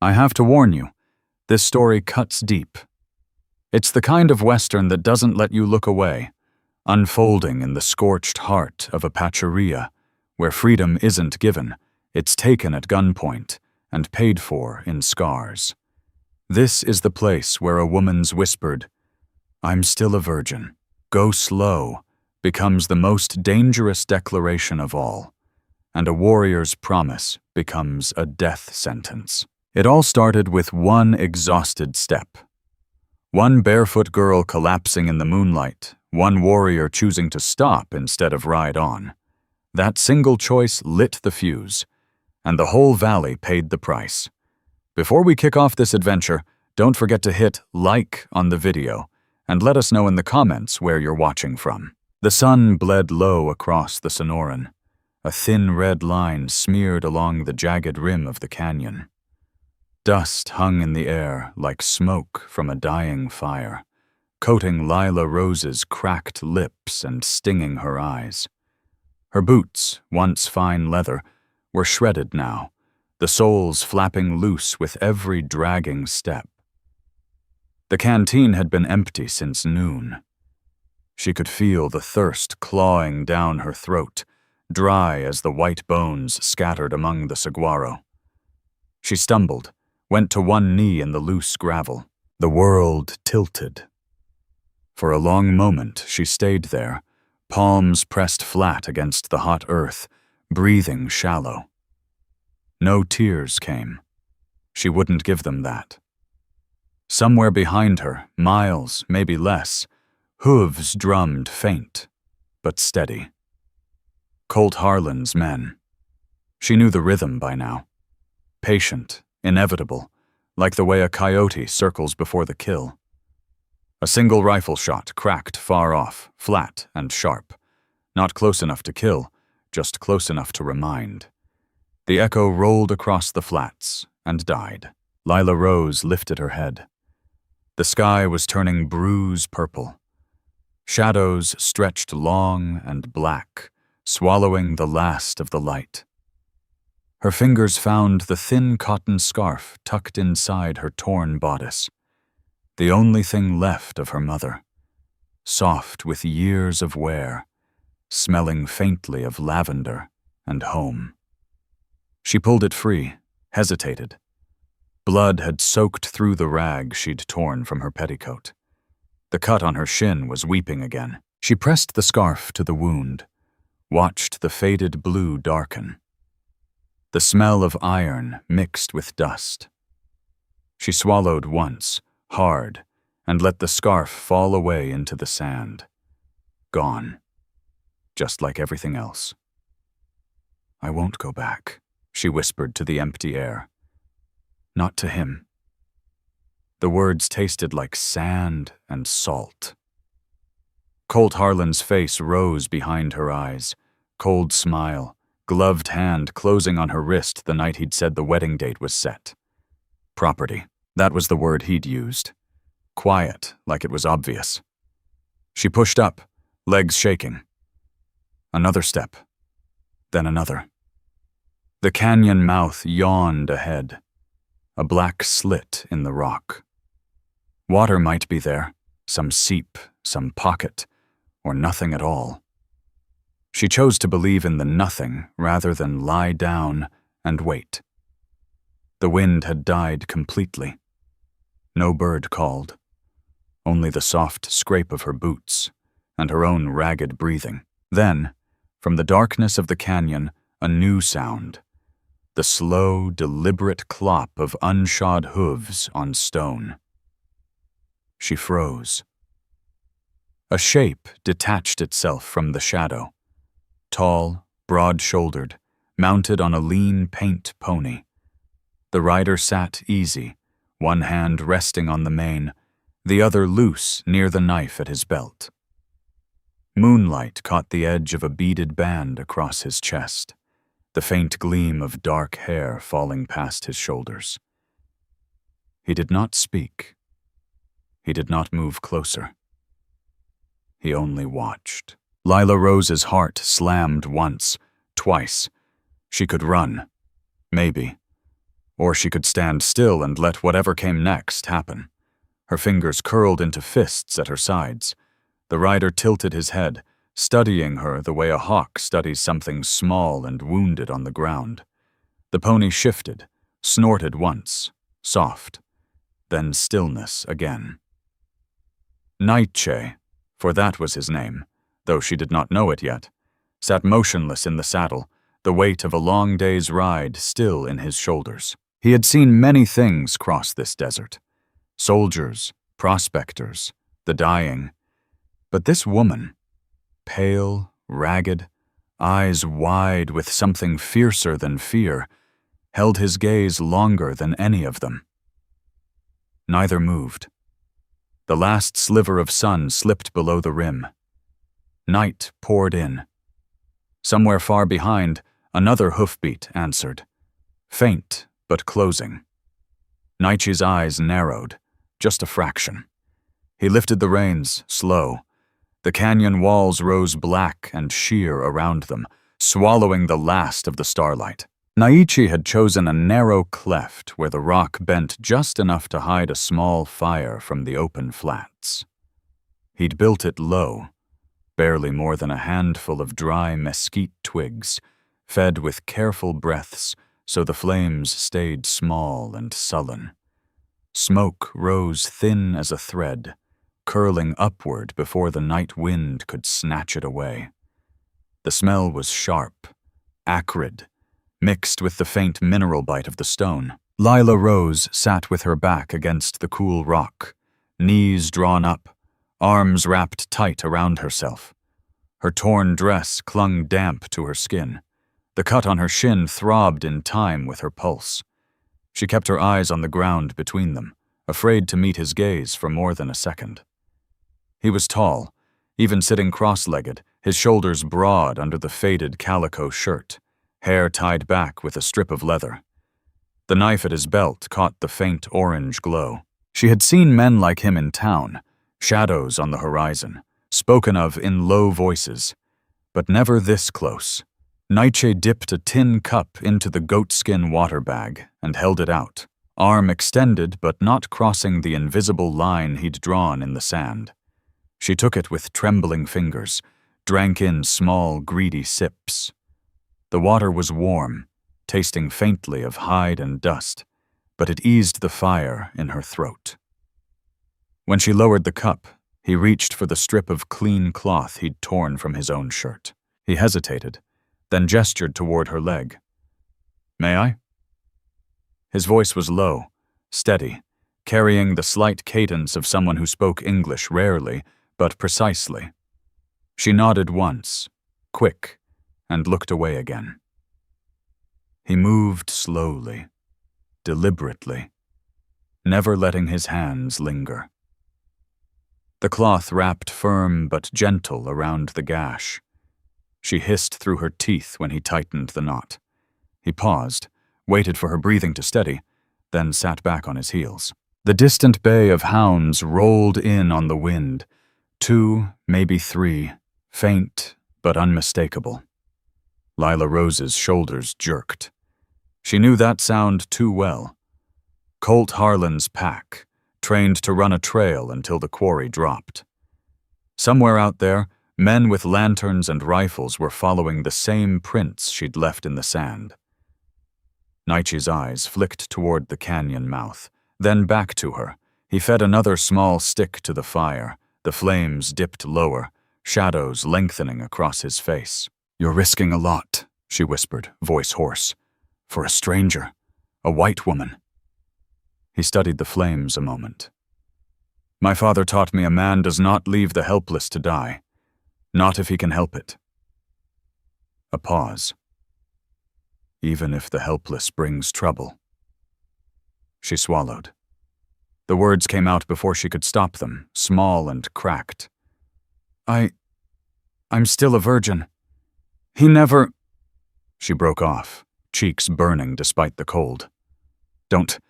I have to warn you, this story cuts deep. It's the kind of Western that doesn't let you look away, unfolding in the scorched heart of Apacheria, where freedom isn't given, it's taken at gunpoint and paid for in scars. This is the place where a woman's whispered, "I'm still a virgin, go slow," becomes the most dangerous declaration of all, and a warrior's promise becomes a death sentence. It all started with one exhausted step. One barefoot girl collapsing in the moonlight, one warrior choosing to stop instead of ride on. That single choice lit the fuse, and the whole valley paid the price. Before we kick off this adventure, don't forget to hit like on the video and let us know in the comments where you're watching from. The sun bled low across the Sonoran, a thin red line smeared along the jagged rim of the canyon. Dust hung in the air like smoke from a dying fire, coating Lila Rose's cracked lips and stinging her eyes. Her boots, once fine leather, were shredded now, the soles flapping loose with every dragging step. The canteen had been empty since noon. She could feel the thirst clawing down her throat, dry as the white bones scattered among the saguaro. She stumbled, went to one knee in the loose gravel. The world tilted. For a long moment she stayed there, palms pressed flat against the hot earth, breathing shallow. No tears came. She wouldn't give them that. Somewhere behind her, miles, maybe less, hooves drummed faint, but steady. Colt Harlan's men. She knew the rhythm by now. Patient, inevitable, like the way a coyote circles before the kill. A single rifle shot cracked far off, flat and sharp. Not close enough to kill, just close enough to remind. The echo rolled across the flats and died. Lila Rose lifted her head. The sky was turning bruise purple. Shadows stretched long and black, swallowing the last of the light. Her fingers found the thin cotton scarf tucked inside her torn bodice, the only thing left of her mother, soft with years of wear, smelling faintly of lavender and home. She pulled it free, hesitated. Blood had soaked through the rag she'd torn from her petticoat. The cut on her shin was weeping again. She pressed the scarf to the wound, watched the faded blue darken. The smell of iron mixed with dust. She swallowed once, hard, and let the scarf fall away into the sand. Gone. Just like everything else. "I won't go back," she whispered to the empty air. "Not to him." The words tasted like sand and salt. Colt Harlan's face rose behind her eyes, cold smile, gloved hand closing on her wrist the night he'd said the wedding date was set. Property. That was the word he'd used. Quiet, like it was obvious. She pushed up, legs shaking. Another step. Then another. The canyon mouth yawned ahead. A black slit in the rock. Water might be there, some seep, some pocket, or nothing at all. She chose to believe in the nothing rather than lie down and wait. The wind had died completely. No bird called. Only the soft scrape of her boots and her own ragged breathing. Then, from the darkness of the canyon, a new sound. The slow, deliberate clop of unshod hooves on stone. She froze. A shape detached itself from the shadow. Tall, broad-shouldered, mounted on a lean paint pony. The rider sat easy, one hand resting on the mane, the other loose near the knife at his belt. Moonlight caught the edge of a beaded band across his chest, the faint gleam of dark hair falling past his shoulders. He did not speak. He did not move closer. He only watched. Lila Rose's heart slammed once, twice. She could run. Maybe. Or she could stand still and let whatever came next happen. Her fingers curled into fists at her sides. The rider tilted his head, studying her the way a hawk studies something small and wounded on the ground. The pony shifted, snorted once, soft, then stillness again. Naiche, for that was his name, though she did not know it yet, sat motionless in the saddle, the weight of a long day's ride still in his shoulders. He had seen many things cross this desert. Soldiers, prospectors, the dying. But this woman, pale, ragged, eyes wide with something fiercer than fear, held his gaze longer than any of them. Neither moved. The last sliver of sun slipped below the rim. Night poured in. Somewhere far behind, another hoofbeat answered. Faint, but closing. Naiche's eyes narrowed, just a fraction. He lifted the reins, slow. The canyon walls rose black and sheer around them, swallowing the last of the starlight. Naiche had chosen a narrow cleft where the rock bent just enough to hide a small fire from the open flats. He'd built it low, barely more than a handful of dry mesquite twigs, fed with careful breaths so the flames stayed small and sullen. Smoke rose thin as a thread, curling upward before the night wind could snatch it away. The smell was sharp, acrid, mixed with the faint mineral bite of the stone. Lila Rose sat with her back against the cool rock, knees drawn up, arms wrapped tight around herself. Her torn dress clung damp to her skin. The cut on her shin throbbed in time with her pulse. She kept her eyes on the ground between them, afraid to meet his gaze for more than a second. He was tall, even sitting cross-legged, his shoulders broad under the faded calico shirt, hair tied back with a strip of leather. The knife at his belt caught the faint orange glow. She had seen men like him in town, shadows on the horizon, spoken of in low voices, but never this close. Naiche dipped a tin cup into the goatskin water bag and held it out, arm extended but not crossing the invisible line he'd drawn in the sand. She took it with trembling fingers, drank in small, greedy sips. The water was warm, tasting faintly of hide and dust, but it eased the fire in her throat. When she lowered the cup, he reached for the strip of clean cloth he'd torn from his own shirt. He hesitated, then gestured toward her leg. "May I?" His voice was low, steady, carrying the slight cadence of someone who spoke English rarely, but precisely. She nodded once, quick, and looked away again. He moved slowly, deliberately, never letting his hands linger. The cloth wrapped firm but gentle around the gash. She hissed through her teeth when he tightened the knot. He paused, waited for her breathing to steady, then sat back on his heels. The distant bay of hounds rolled in on the wind, 2, maybe 3, faint but unmistakable. Lila Rose's shoulders jerked. She knew that sound too well. Colt Harlan's pack, trained to run a trail until the quarry dropped. Somewhere out there, men with lanterns and rifles were following the same prints she'd left in the sand. Naiche's eyes flicked toward the canyon mouth, then back to her. He fed another small stick to the fire. The flames dipped lower, shadows lengthening across his face. "You're risking a lot," she whispered, voice hoarse. "For a stranger, a white woman." He studied the flames a moment. "My father taught me a man does not leave the helpless to die. Not if he can help it." A pause. "Even if the helpless brings trouble." She swallowed. The words came out before she could stop them, small and cracked. I'm still a virgin. He never—" She broke off, cheeks burning despite the cold. Don't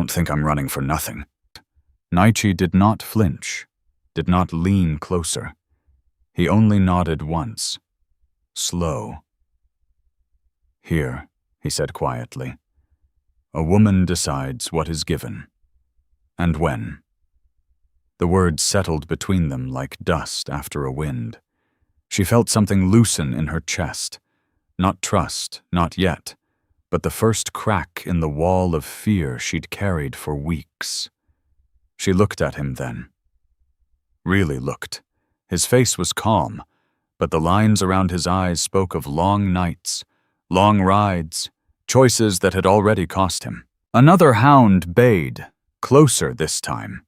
think I'm running for nothing." Naiche did not flinch, did not lean closer. He only nodded once, slow. "Here," he said quietly. A woman decides what is given. And when. The words settled between them like dust after a wind. She felt something loosen in her chest. Not trust, not yet, but the first crack in the wall of fear she'd carried for weeks. She looked at him then. Really looked. His face was calm, but the lines around his eyes spoke of long nights, long rides, choices that had already cost him. Another hound bayed, closer this time.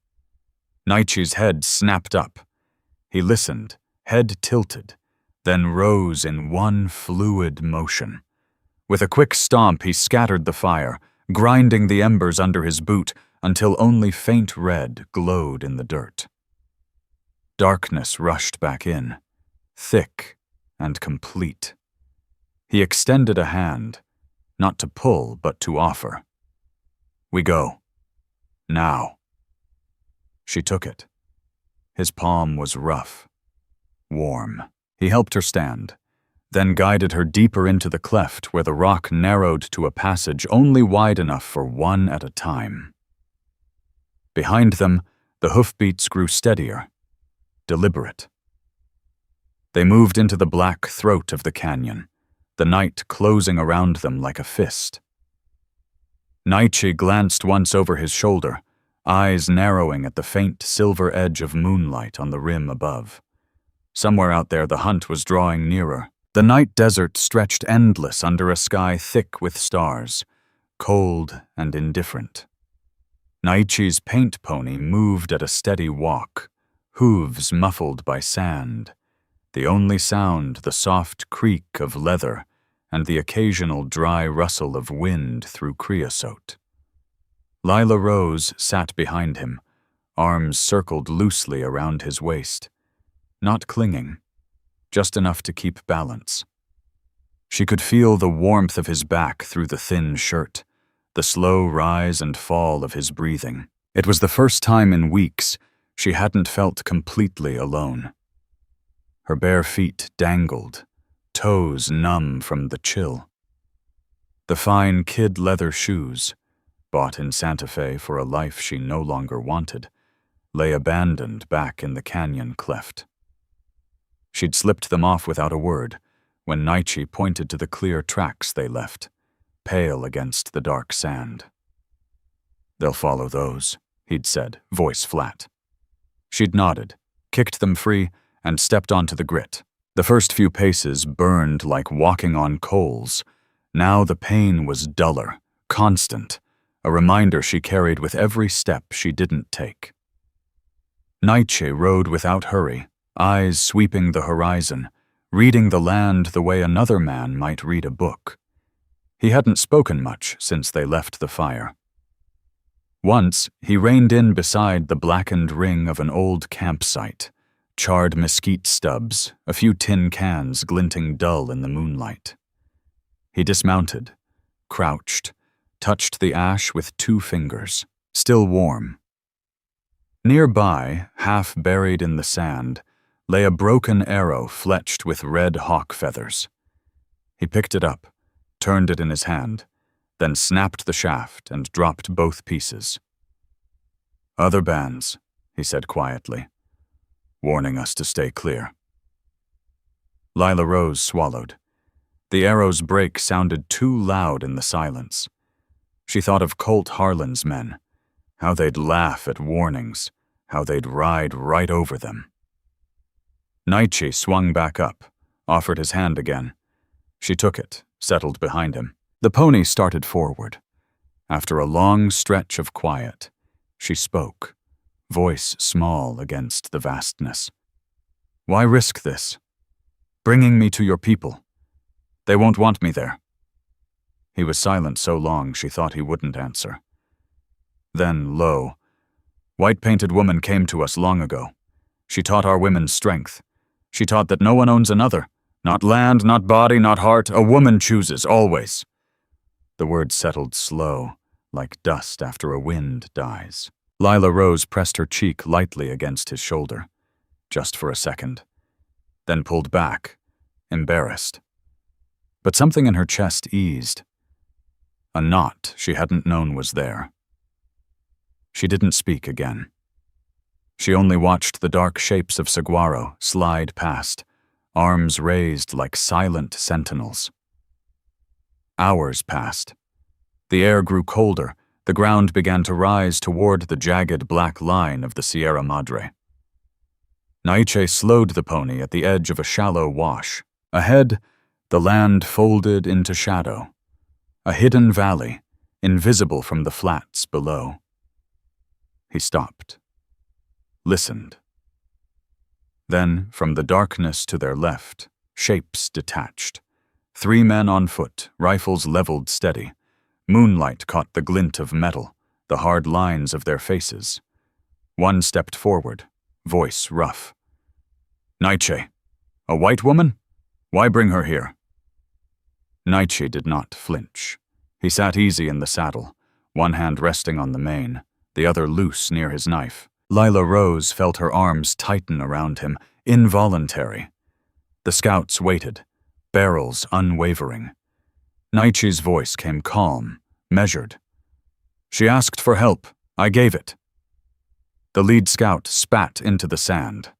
Naiche's head snapped up. He listened, head tilted, then rose in one fluid motion. With a quick stomp, he scattered the fire, grinding the embers under his boot until only faint red glowed in the dirt. Darkness rushed back in, thick and complete. He extended a hand, not to pull, but to offer. We go. Now. She took it. His palm was rough, warm. He helped her stand, then guided her deeper into the cleft where the rock narrowed to a passage only wide enough for one at a time. Behind them, the hoofbeats grew steadier, deliberate. They moved into the black throat of the canyon, the night closing around them like a fist. Naiche glanced once over his shoulder, eyes narrowing at the faint silver edge of moonlight on the rim above. Somewhere out there the hunt was drawing nearer. The night desert stretched endless under a sky thick with stars, cold and indifferent. Naiche's paint pony moved at a steady walk, hooves muffled by sand, the only sound the soft creak of leather and the occasional dry rustle of wind through creosote. Lila Rose sat behind him, arms circled loosely around his waist, not clinging, just enough to keep balance. She could feel the warmth of his back through the thin shirt, the slow rise and fall of his breathing. It was the first time in weeks she hadn't felt completely alone. Her bare feet dangled, toes numb from the chill. The fine kid leather shoes, bought in Santa Fe for a life she no longer wanted, lay abandoned back in the canyon cleft. She'd slipped them off without a word when Naiche pointed to the clear tracks they left, pale against the dark sand. They'll follow those, he'd said, voice flat. She'd nodded, kicked them free, and stepped onto the grit. The first few paces burned like walking on coals. Now the pain was duller, constant, a reminder she carried with every step she didn't take. Naiche rode without hurry, eyes sweeping the horizon, reading the land the way another man might read a book. He hadn't spoken much since they left the fire. Once, he reined in beside the blackened ring of an old campsite, charred mesquite stubs, a few tin cans glinting dull in the moonlight. He dismounted, crouched, touched the ash with 2 fingers, still warm. Nearby, half buried in the sand, lay a broken arrow fletched with red hawk feathers. He picked it up, turned it in his hand, then snapped the shaft and dropped both pieces. Other bands, he said quietly, warning us to stay clear. Lila Rose swallowed. The arrow's break sounded too loud in the silence. She thought of Colt Harlan's men, how they'd laugh at warnings, how they'd ride right over them. Naiche swung back up, offered his hand again. She took it, settled behind him. The pony started forward. After a long stretch of quiet, she spoke, voice small against the vastness. Why risk this? Bringing me to your people. They won't want me there. He was silent so long she thought he wouldn't answer. Then, low, white-painted woman came to us long ago. She taught our women strength. She taught that no one owns another. Not land, not body, not heart. A woman chooses, always. The words settled slow, like dust after a wind dies. Lila Rose pressed her cheek lightly against his shoulder, just for a second, then pulled back, embarrassed. But something in her chest eased. a knot she hadn't known was there. She didn't speak again. She only watched the dark shapes of saguaro slide past, arms raised like silent sentinels. Hours passed. The air grew colder, the ground began to rise toward the jagged black line of the Sierra Madre. Naiche slowed the pony at the edge of a shallow wash. Ahead, the land folded into shadow, a hidden valley, invisible from the flats below. He stopped, listened. Then, from the darkness to their left, shapes detached. 3 men on foot, rifles leveled steady. Moonlight caught the glint of metal, the hard lines of their faces. One stepped forward, voice rough. "Naiche, a white woman? Why bring her here?" Naiche did not flinch. He sat easy in the saddle, one hand resting on the mane, the other loose near his knife. Lila Rose felt her arms tighten around him, involuntary. The scouts waited, barrels unwavering. Naiche's voice came calm, measured. "She asked for help. I gave it." The lead scout spat into the sand.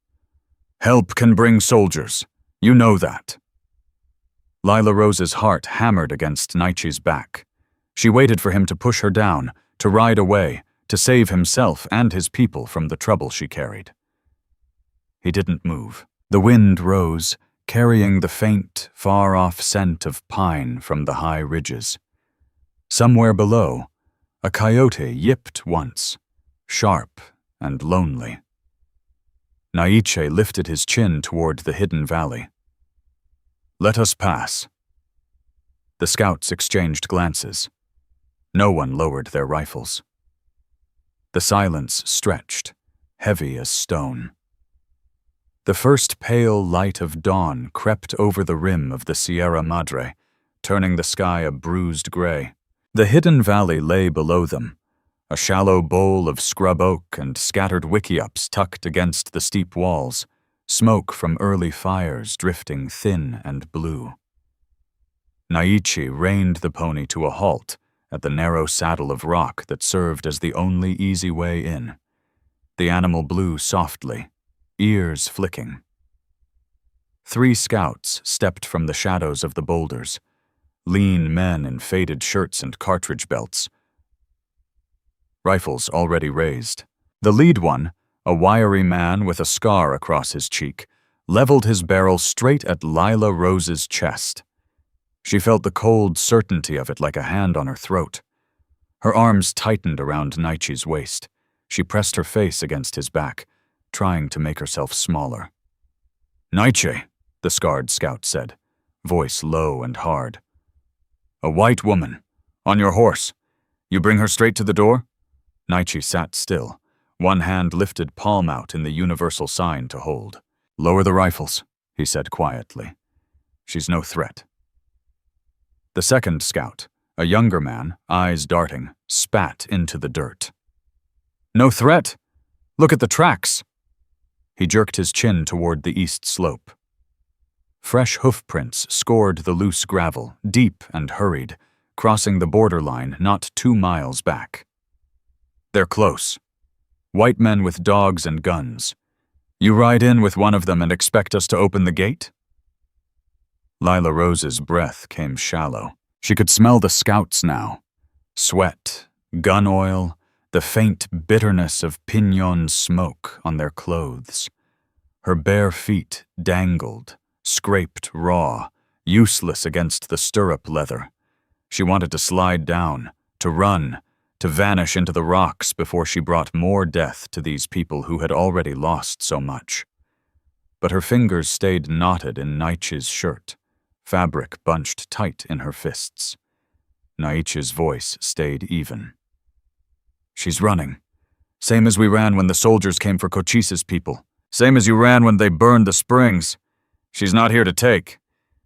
"Help can bring soldiers. You know that." Lila Rose's heart hammered against Naiche's back. She waited for him to push her down, to ride away, to save himself and his people from the trouble she carried. He didn't move. The wind rose, carrying the faint, far-off scent of pine from the high ridges. Somewhere below, a coyote yipped once, sharp and lonely. Naiche lifted his chin toward the hidden valley. "Let us pass." The scouts exchanged glances. No one lowered their rifles. The silence stretched, heavy as stone. The first pale light of dawn crept over the rim of the Sierra Madre, turning the sky a bruised gray. The hidden valley lay below them, a shallow bowl of scrub oak and scattered wickiups tucked against the steep walls, smoke from early fires drifting thin and blue. Naiche reined the pony to a halt at the narrow saddle of rock that served as the only easy way in. The animal blew softly, ears flicking. 3 scouts stepped from the shadows of the boulders, lean men in faded shirts and cartridge belts, rifles already raised. The lead one, a wiry man with a scar across his cheek, leveled his barrel straight at Lila Rose's chest. She felt the cold certainty of it like a hand on her throat. Her arms tightened around Naiche's waist. She pressed her face against his back, trying to make herself smaller. "Naiche," the scarred scout said, voice low and hard. "A white woman, on your horse. You bring her straight to the door?" Naiche sat still, one hand lifted palm out in the universal sign to hold. "Lower the rifles," he said quietly. "She's no threat." The second scout, a younger man, eyes darting, spat into the dirt. "No threat? Look at the tracks." He jerked his chin toward the east slope. Fresh hoofprints scored the loose gravel, deep and hurried, crossing the borderline not 2 miles back. "They're close. White men with dogs and guns. You ride in with one of them and expect us to open the gate?" Lila Rose's breath came shallow. She could smell the scouts now. Sweat, gun oil, the faint bitterness of piñon smoke on their clothes. Her bare feet dangled, scraped raw, useless against the stirrup leather. She wanted to slide down, to run, to vanish into the rocks before she brought more death to these people who had already lost so much. But her fingers stayed knotted in Naiche's shirt, fabric bunched tight in her fists. Naiche's voice stayed even. "She's running. Same as we ran when the soldiers came for Cochise's people. Same as you ran when they burned the springs. She's not here to take.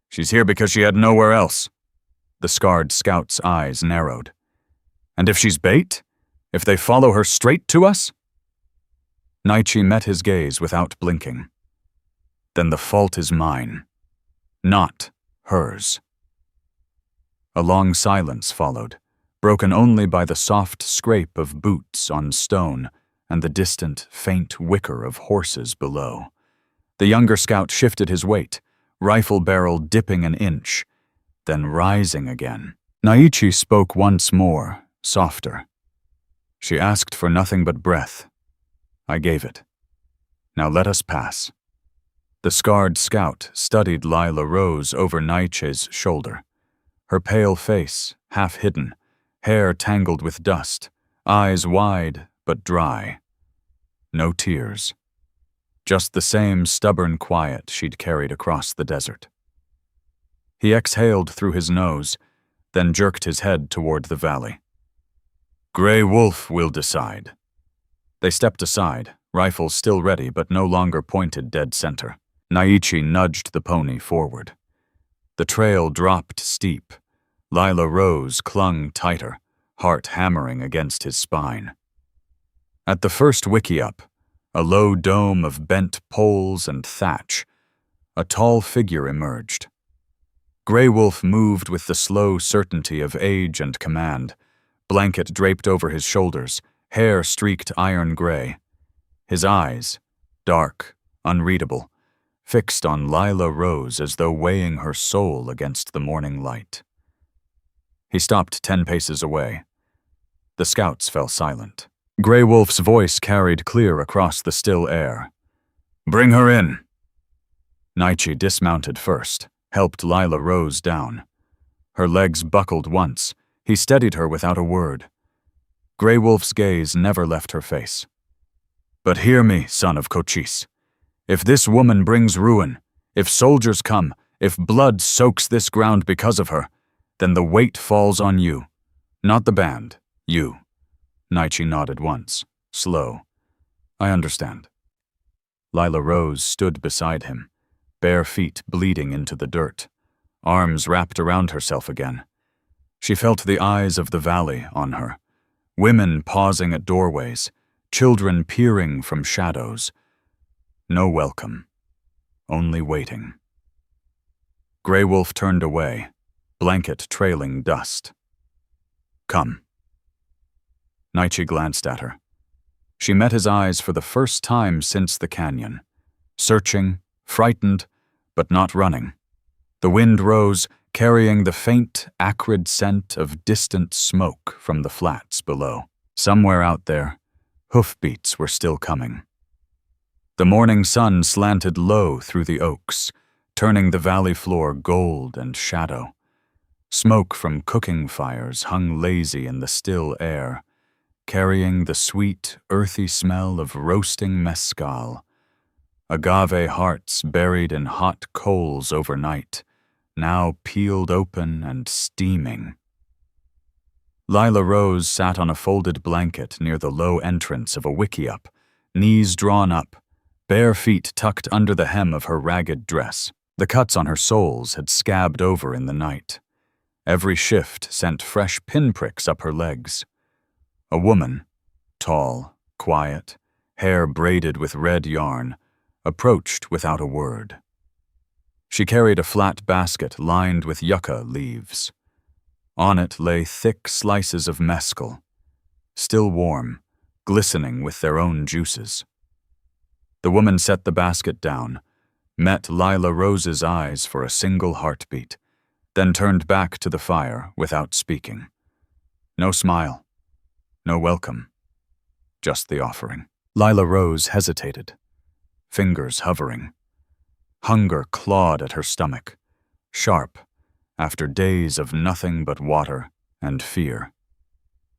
She's here because she had nowhere else." The scarred scout's eyes narrowed. "And if she's bait? If they follow her straight to us?" Naiche met his gaze without blinking. "Then the fault is mine, not hers." A long silence followed, broken only by the soft scrape of boots on stone and the distant, faint whicker of horses below. The younger scout shifted his weight, rifle barrel dipping an inch, then rising again. Naiche spoke once more, softer. She asked for nothing but breath. I gave it. Now let us pass. The scarred scout studied Lila Rose over Naiche's shoulder. Her pale face, half hidden, hair tangled with dust, eyes wide but dry. No tears. Just the same stubborn quiet she'd carried across the desert. He exhaled through his nose, then jerked his head toward the valley. Grey Wolf will decide. They stepped aside, rifles still ready but no longer pointed dead center. Naiche nudged the pony forward. The trail dropped steep. Lila Rose clung tighter, heart hammering against his spine. At the first wickiup, a low dome of bent poles and thatch, a tall figure emerged. Grey Wolf moved with the slow certainty of age and command, blanket draped over his shoulders, hair streaked iron gray. His eyes, dark, unreadable, fixed on Lila Rose as though weighing her soul against the morning light. He stopped 10 paces away. The scouts fell silent. Grey Wolf's voice carried clear across the still air. Bring her in. Naiche dismounted first, helped Lila Rose down. Her legs buckled once. He steadied her without a word. Grey Wolf's gaze never left her face. But hear me, son of Cochise. If this woman brings ruin, if soldiers come, if blood soaks this ground because of her, then the weight falls on you. Not the band, you. Naiche nodded once, slow. I understand. Lila Rose stood beside him, bare feet bleeding into the dirt, arms wrapped around herself again. She felt the eyes of the valley on her, women pausing at doorways, children peering from shadows. No welcome, only waiting. Grey Wolf turned away, blanket trailing dust. Come. Naiche glanced at her. She met his eyes for the first time since the canyon, searching, frightened, but not running. The wind rose, carrying the faint, acrid scent of distant smoke from the flats below. Somewhere out there, hoofbeats were still coming. The morning sun slanted low through the oaks, turning the valley floor gold and shadow. Smoke from cooking fires hung lazy in the still air, carrying the sweet, earthy smell of roasting mescal. Agave hearts buried in hot coals overnight, now peeled open and steaming. Lila Rose sat on a folded blanket near the low entrance of a wickiup, knees drawn up, bare feet tucked under the hem of her ragged dress. The cuts on her soles had scabbed over in the night. Every shift sent fresh pinpricks up her legs. A woman, tall, quiet, hair braided with red yarn, approached without a word. She carried a flat basket lined with yucca leaves. On it lay thick slices of mescal, still warm, glistening with their own juices. The woman set the basket down, met Lila Rose's eyes for a single heartbeat, then turned back to the fire without speaking. No smile, no welcome, just the offering. Lila Rose hesitated, fingers hovering. Hunger clawed at her stomach, sharp, after days of nothing but water and fear.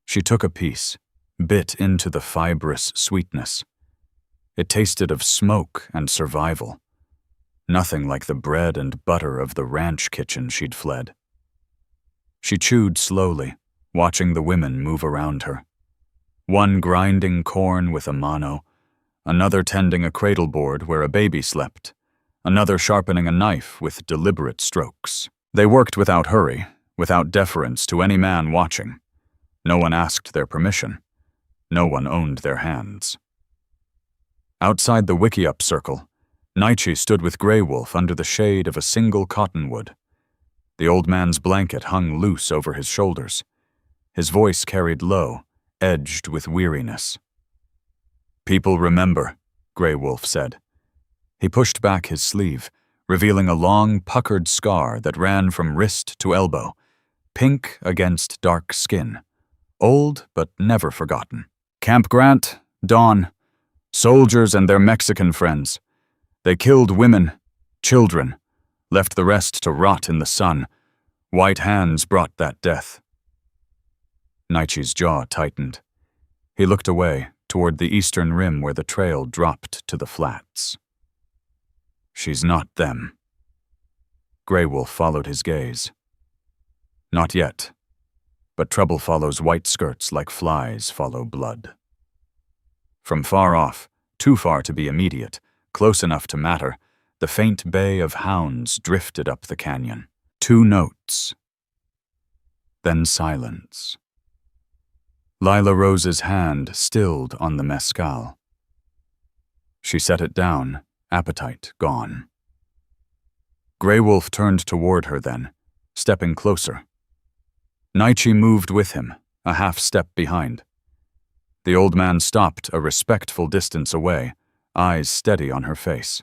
She took a piece, bit into the fibrous sweetness. It tasted of smoke and survival, nothing like the bread and butter of the ranch kitchen she'd fled. She chewed slowly, watching the women move around her. One grinding corn with a mano, another tending a cradleboard where a baby slept, another sharpening a knife with deliberate strokes. They worked without hurry, without deference to any man watching. No one asked their permission. No one owned their hands. Outside the wickiup circle, Naiche stood with Grey Wolf under the shade of a single cottonwood. The old man's blanket hung loose over his shoulders. His voice carried low, edged with weariness. "People remember," Grey Wolf said. He pushed back his sleeve, revealing a long, puckered scar that ran from wrist to elbow, pink against dark skin, old but never forgotten. "Camp Grant, Dawn, soldiers and their Mexican friends. They killed women, children, left the rest to rot in the sun. White hands brought that death." Naiche's jaw tightened. He looked away, toward the eastern rim where the trail dropped to the flats. "She's not them." Grey Wolf followed his gaze. "Not yet. But trouble follows white skirts like flies follow blood." From far off, too far to be immediate, close enough to matter, the faint bay of hounds drifted up the canyon. 2 notes. Then silence. Lila Rose's hand stilled on the mezcal. She set it down, appetite gone. Grey Wolf turned toward her then, stepping closer. Naiche moved with him, a half step behind. The old man stopped a respectful distance away, eyes steady on her face.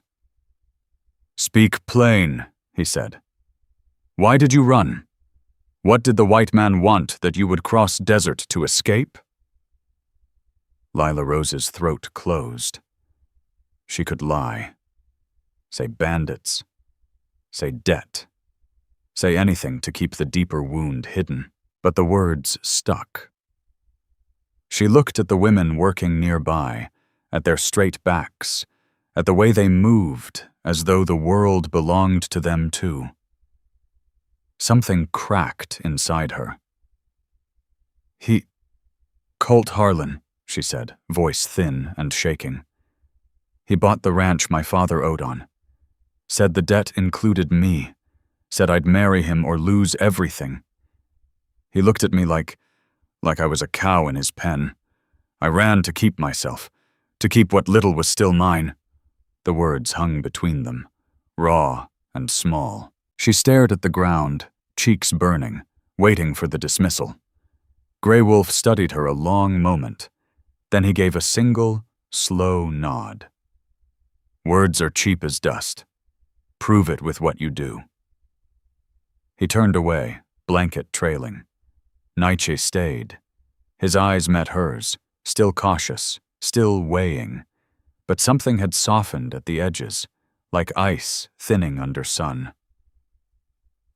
"Speak plain," he said. "Why did you run? What did the white man want that you would cross desert to escape?" Lila Rose's throat closed. She could lie. Say bandits. Say debt. Say anything to keep the deeper wound hidden, but the words stuck. She looked at the women working nearby, at their straight backs, at the way they moved as though the world belonged to them too. Something cracked inside her. Colt Harlan," she said, voice thin and shaking. "He bought the ranch my father owed on. Said the debt included me. Said I'd marry him or lose everything. He looked at me like I was a cow in his pen. I ran to keep myself, to keep what little was still mine." The words hung between them, raw and small. She stared at the ground, cheeks burning, waiting for the dismissal. Grey Wolf studied her a long moment. Then he gave a single, slow nod. "Words are cheap as dust. Prove it with what you do." He turned away, blanket trailing. Naiche stayed. His eyes met hers, still cautious, still weighing. But something had softened at the edges, like ice thinning under sun.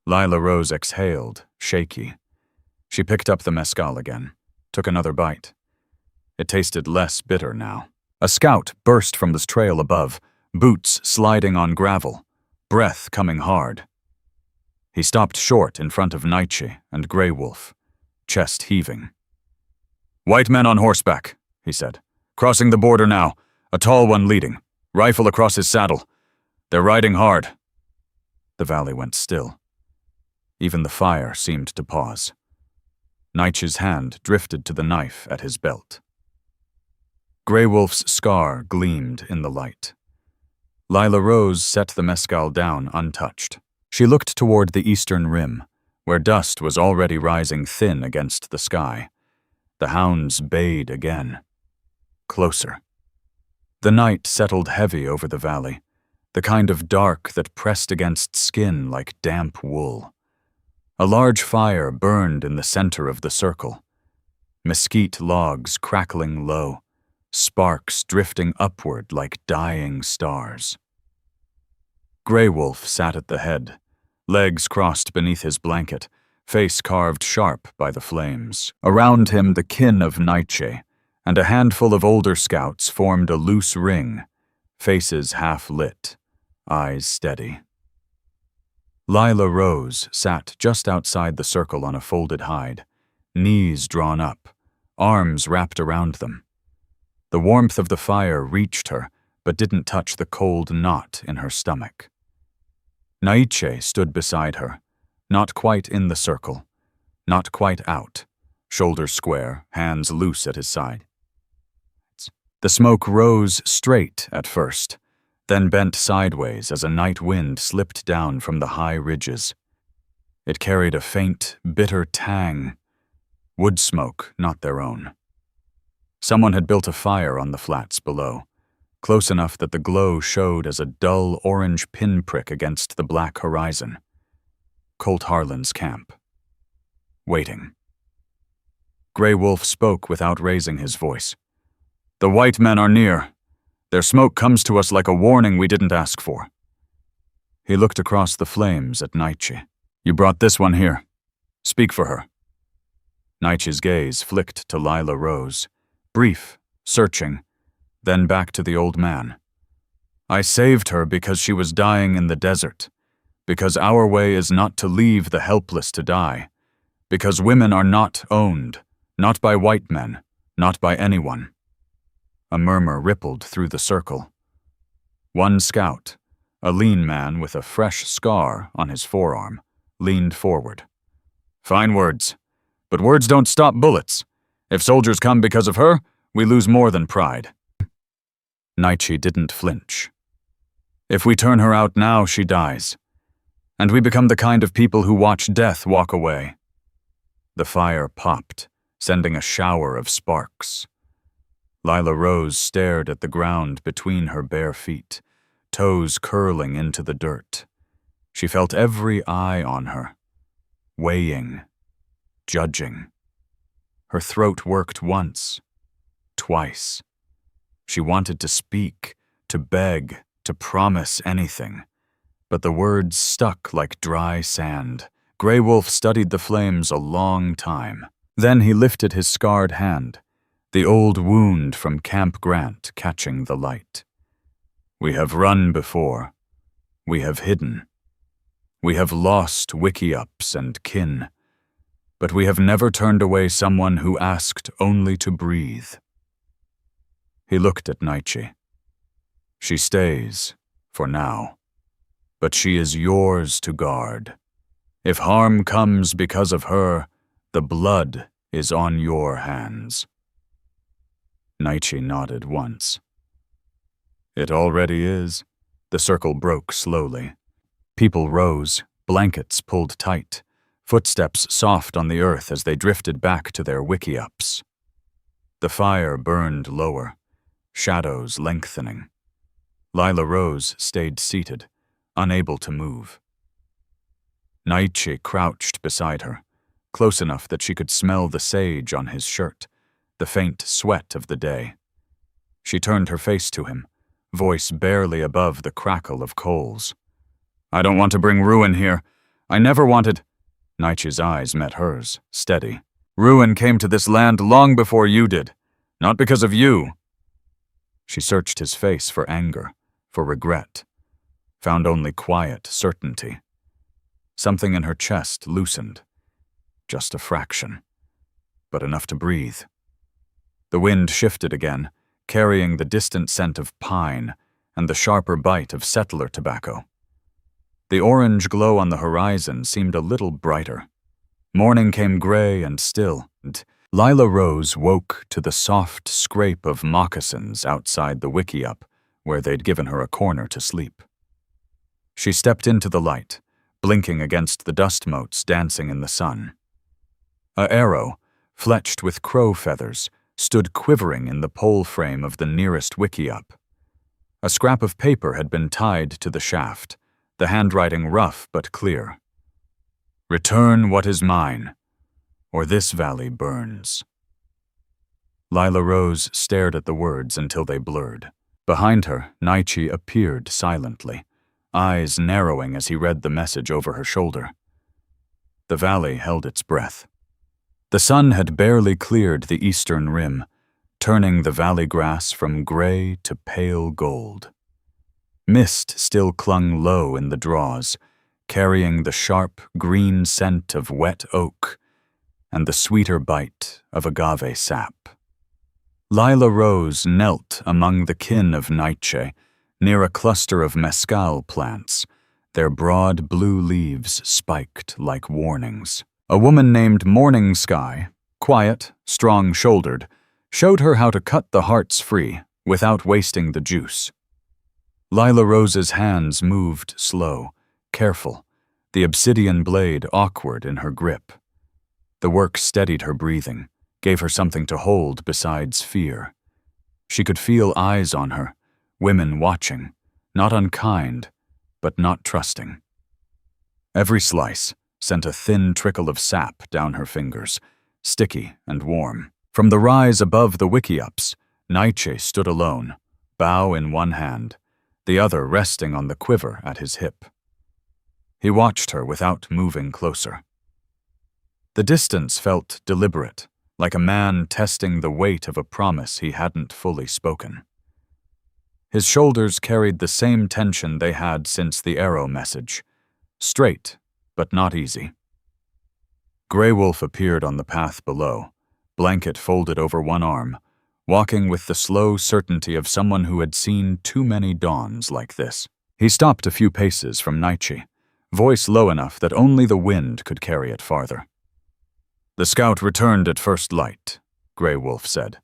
Lila Rose exhaled, shaky. She picked up the mezcal again, took another bite. It tasted less bitter now. A scout burst from the trail above, boots sliding on gravel, breath coming hard. He stopped short in front of Naiche and Grey Wolf, chest heaving. "White men on horseback," he said. "Crossing the border now, a tall one leading, rifle across his saddle. They're riding hard." The valley went still. Even the fire seemed to pause. Naiche's hand drifted to the knife at his belt. Grey Wolf's scar gleamed in the light. Lila Rose set the mezcal down untouched. She looked toward the eastern rim, where dust was already rising thin against the sky. The hounds bayed again. Closer. The night settled heavy over the valley, the kind of dark that pressed against skin like damp wool. A large fire burned in the center of the circle. Mesquite logs crackling low, sparks drifting upward like dying stars. Grey Wolf sat at the head, legs crossed beneath his blanket, face carved sharp by the flames. Around him the kin of Naiche, and a handful of older scouts formed a loose ring, faces half lit, eyes steady. Lila Rose sat just outside the circle on a folded hide, knees drawn up, arms wrapped around them. The warmth of the fire reached her, but didn't touch the cold knot in her stomach. Naiche stood beside her, not quite in the circle, not quite out, shoulders square, hands loose at his side. The smoke rose straight at first, then bent sideways as a night wind slipped down from the high ridges. It carried a faint, bitter tang, Wood smoke, not their own. Someone had built a fire on the flats below, close enough that the glow showed as a dull orange pinprick against the black horizon. Colt Harlan's camp. Waiting. Grey Wolf spoke without raising his voice. "The white men are near. Their smoke comes to us like a warning we didn't ask for." He looked across the flames at Naiche. "You brought this one here. Speak for her." Naiche's gaze flicked to Lila Rose, brief, searching, then back to the old man. "I saved her because she was dying in the desert, because our way is not to leave the helpless to die, because women are not owned, not by white men, not by anyone." A murmur rippled through the circle. One scout, a lean man with a fresh scar on his forearm, leaned forward. "Fine words, but words don't stop bullets. If soldiers come because of her, we lose more than pride." Naiche didn't flinch. "If we turn her out now, she dies, and we become the kind of people who watch death walk away." The fire popped, sending a shower of sparks. Lila Rose stared at the ground between her bare feet, toes curling into the dirt. She felt every eye on her, weighing, judging. Her throat worked once, twice. She wanted to speak, to beg, to promise anything, but the words stuck like dry sand. Grey Wolf studied the flames a long time. Then he lifted his scarred hand, the old wound from Camp Grant catching the light. "We have run before. We have hidden. We have lost wiki-ups and kin, but we have never turned away someone who asked only to breathe." He looked at Naiche. "She stays, for now, but she is yours to guard. If harm comes because of her, the blood is on your hands." Naiche nodded once. "It already is." The circle broke slowly. People rose, blankets pulled tight, footsteps soft on the earth as they drifted back to their wiki-ups. The fire burned lower, shadows lengthening. Lila Rose stayed seated, unable to move. Naiche crouched beside her, close enough that she could smell the sage on his shirt, the faint sweat of the day. She turned her face to him, voice barely above the crackle of coals. "I don't want to bring ruin here. I never wanted—" Naiche's eyes met hers, steady. "Ruin came to this land long before you did, not because of you." She searched his face for anger, for regret, found only quiet certainty. Something in her chest loosened, just a fraction, but enough to breathe. The wind shifted again, carrying the distant scent of pine and the sharper bite of settler tobacco. The orange glow on the horizon seemed a little brighter. Morning came gray and still, and Lila Rose woke to the soft scrape of moccasins outside the wiki-up where they'd given her a corner to sleep. She stepped into the light, blinking against the dust motes dancing in the sun. A arrow, fletched with crow feathers, stood quivering in the pole frame of the nearest wiki-up. A scrap of paper had been tied to the shaft, the handwriting rough but clear. "Return what is mine, or this valley burns." Lila Rose stared at the words until they blurred. Behind her, Naiche appeared silently, eyes narrowing as he read the message over her shoulder. The valley held its breath. The sun had barely cleared the eastern rim, turning the valley grass from gray to pale gold. Mist still clung low in the draws, carrying the sharp green scent of wet oak and the sweeter bite of agave sap. Lila Rose knelt among the kin of Naiche, near a cluster of mescal plants, their broad blue leaves spiked like warnings. A woman named Morning Sky, quiet, strong-shouldered, showed her how to cut the hearts free without wasting the juice. Lila Rose's hands moved slow, careful, the obsidian blade awkward in her grip. The work steadied her breathing, gave her something to hold besides fear. She could feel eyes on her, women watching, not unkind, but not trusting. Every slice sent a thin trickle of sap down her fingers, sticky and warm. From the rise above the wiki-ups, Naiche stood alone, bow in one hand, the other resting on the quiver at his hip. He watched her without moving closer. The distance felt deliberate, like a man testing the weight of a promise he hadn't fully spoken. His shoulders carried the same tension they had since the arrow message, straight, but not easy. Grey Wolf appeared on the path below, blanket folded over one arm, walking with the slow certainty of someone who had seen too many dawns like this. He stopped a few paces from Naiche, voice low enough that only the wind could carry it farther. "The scout returned at first light," Grey Wolf said.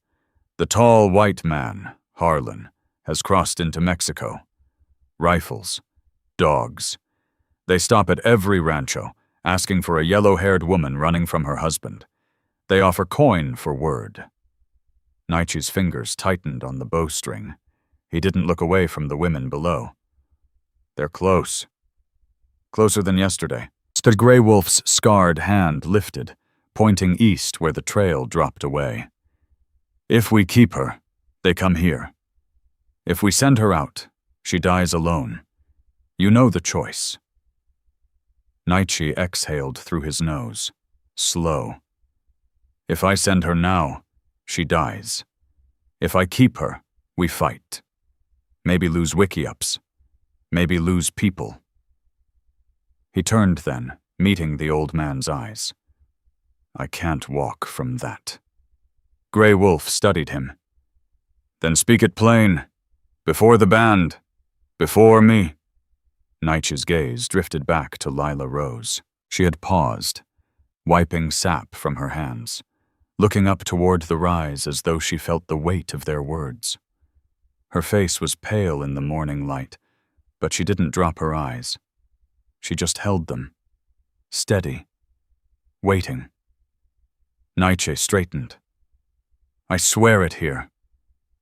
"The tall white man, Harlan, has crossed into Mexico. Rifles. Dogs. They stop at every rancho, asking for a yellow-haired woman running from her husband. They offer coin for word." Naiche's fingers tightened on the bowstring. He didn't look away from the women below. "They're close. Closer than yesterday." But Grey Wolf's scarred hand lifted, pointing east where the trail dropped away. "If we keep her, they come here. If we send her out, she dies alone. You know the choice." Naiche exhaled through his nose, slow. "If I send her now, she dies. If I keep her, we fight. Maybe lose wiki-ups. Maybe lose people." He turned then, meeting the old man's eyes. "I can't walk from that." Grey Wolf studied him. "Then speak it plain. Before the band. Before me." Naiche's gaze drifted back to Lila Rose. She had paused, wiping sap from her hands, looking up toward the rise as though she felt the weight of their words. Her face was pale in the morning light, but she didn't drop her eyes. She just held them, steady, waiting. Naiche straightened. "I swear it here.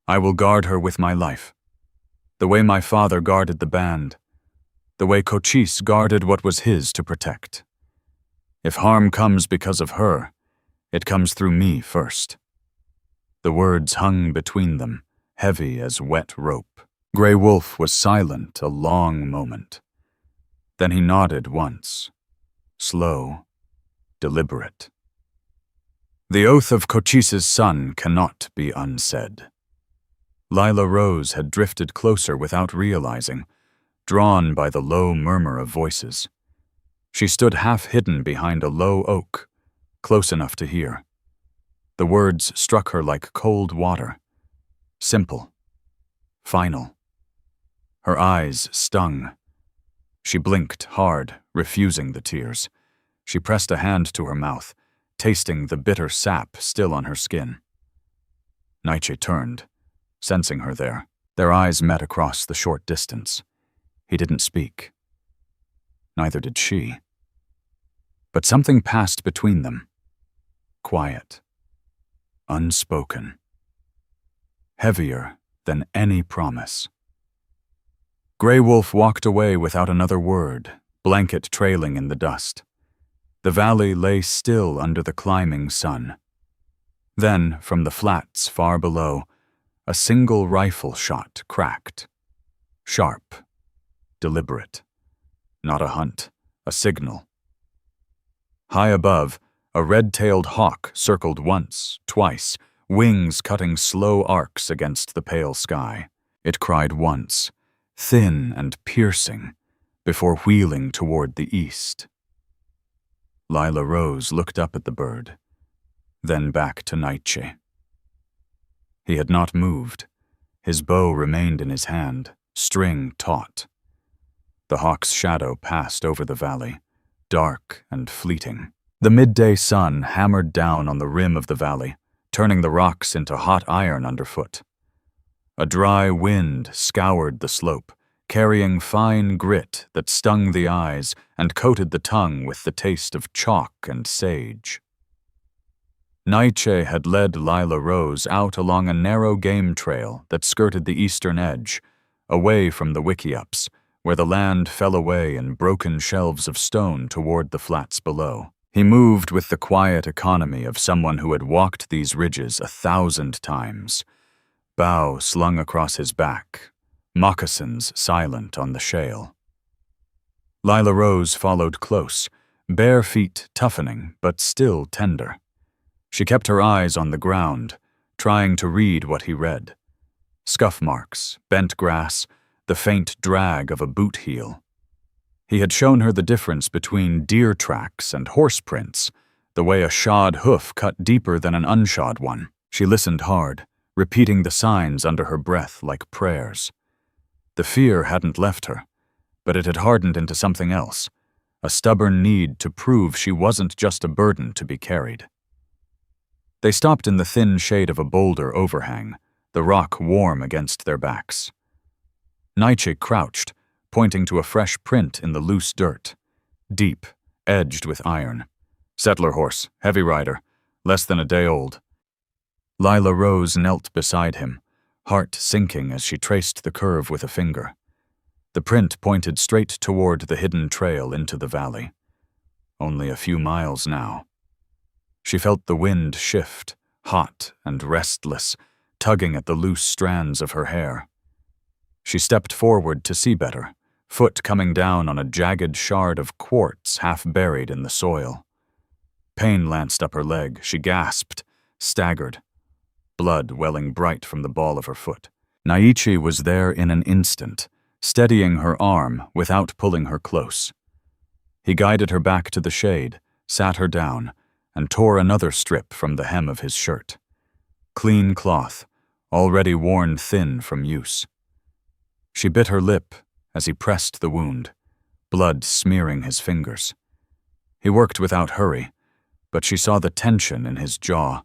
I will guard her with my life. The way my father guarded the band. The way Cochise guarded what was his to protect. If harm comes because of her, it comes through me first." The words hung between them, heavy as wet rope. Grey Wolf was silent a long moment. Then he nodded once, slow, deliberate. "The oath of Cochise's son cannot be unsaid." Lila Rose had drifted closer without realizing, drawn by the low murmur of voices. She stood half-hidden behind a low oak, close enough to hear. The words struck her like cold water. Simple. Final. Her eyes stung. She blinked hard, refusing the tears. She pressed a hand to her mouth, tasting the bitter sap still on her skin. Naiche turned, sensing her there. Their eyes met across the short distance. He didn't speak. Neither did she. But something passed between them. Quiet. Unspoken. Heavier than any promise. Grey Wolf walked away without another word, blanket trailing in the dust. The valley lay still under the climbing sun. Then, from the flats far below, a single rifle shot cracked. Sharp. Deliberate. Not a hunt, a signal. High above, a red-tailed hawk circled once, twice, wings cutting slow arcs against the pale sky. It cried once, thin and piercing, before wheeling toward the east. Lila Rose looked up at the bird, then back to Naiche. He had not moved. His bow remained in his hand, string taut. The hawk's shadow passed over the valley, dark and fleeting. The midday sun hammered down on the rim of the valley, turning the rocks into hot iron underfoot. A dry wind scoured the slope, carrying fine grit that stung the eyes and coated the tongue with the taste of chalk and sage. Naiche had led Lila Rose out along a narrow game trail that skirted the eastern edge, away from the wickiups, where the land fell away in broken shelves of stone toward the flats below. He moved with the quiet economy of someone who had walked these ridges 1,000 times, bow slung across his back, moccasins silent on the shale. Lila Rose followed close, bare feet toughening but still tender. She kept her eyes on the ground, trying to read what he read. Scuff marks, bent grass, the faint drag of a boot heel. He had shown her the difference between deer tracks and horse prints, the way a shod hoof cut deeper than an unshod one. She listened hard, repeating the signs under her breath like prayers. The fear hadn't left her, but it had hardened into something else, a stubborn need to prove she wasn't just a burden to be carried. They stopped in the thin shade of a boulder overhang, the rock warm against their backs. Naiche crouched, pointing to a fresh print in the loose dirt, deep, edged with iron. Settler horse, heavy rider, less than a day old. Lila Rose knelt beside him, heart sinking as she traced the curve with a finger. The print pointed straight toward the hidden trail into the valley. Only a few miles now. She felt the wind shift, hot and restless, tugging at the loose strands of her hair. She stepped forward to see better, foot coming down on a jagged shard of quartz half buried in the soil. Pain lanced up her leg. She gasped, staggered, blood welling bright from the ball of her foot. Naiche was there in an instant, steadying her arm without pulling her close. He guided her back to the shade, sat her down, and tore another strip from the hem of his shirt. Clean cloth, already worn thin from use. She bit her lip as he pressed the wound, blood smearing his fingers. He worked without hurry, but she saw the tension in his jaw,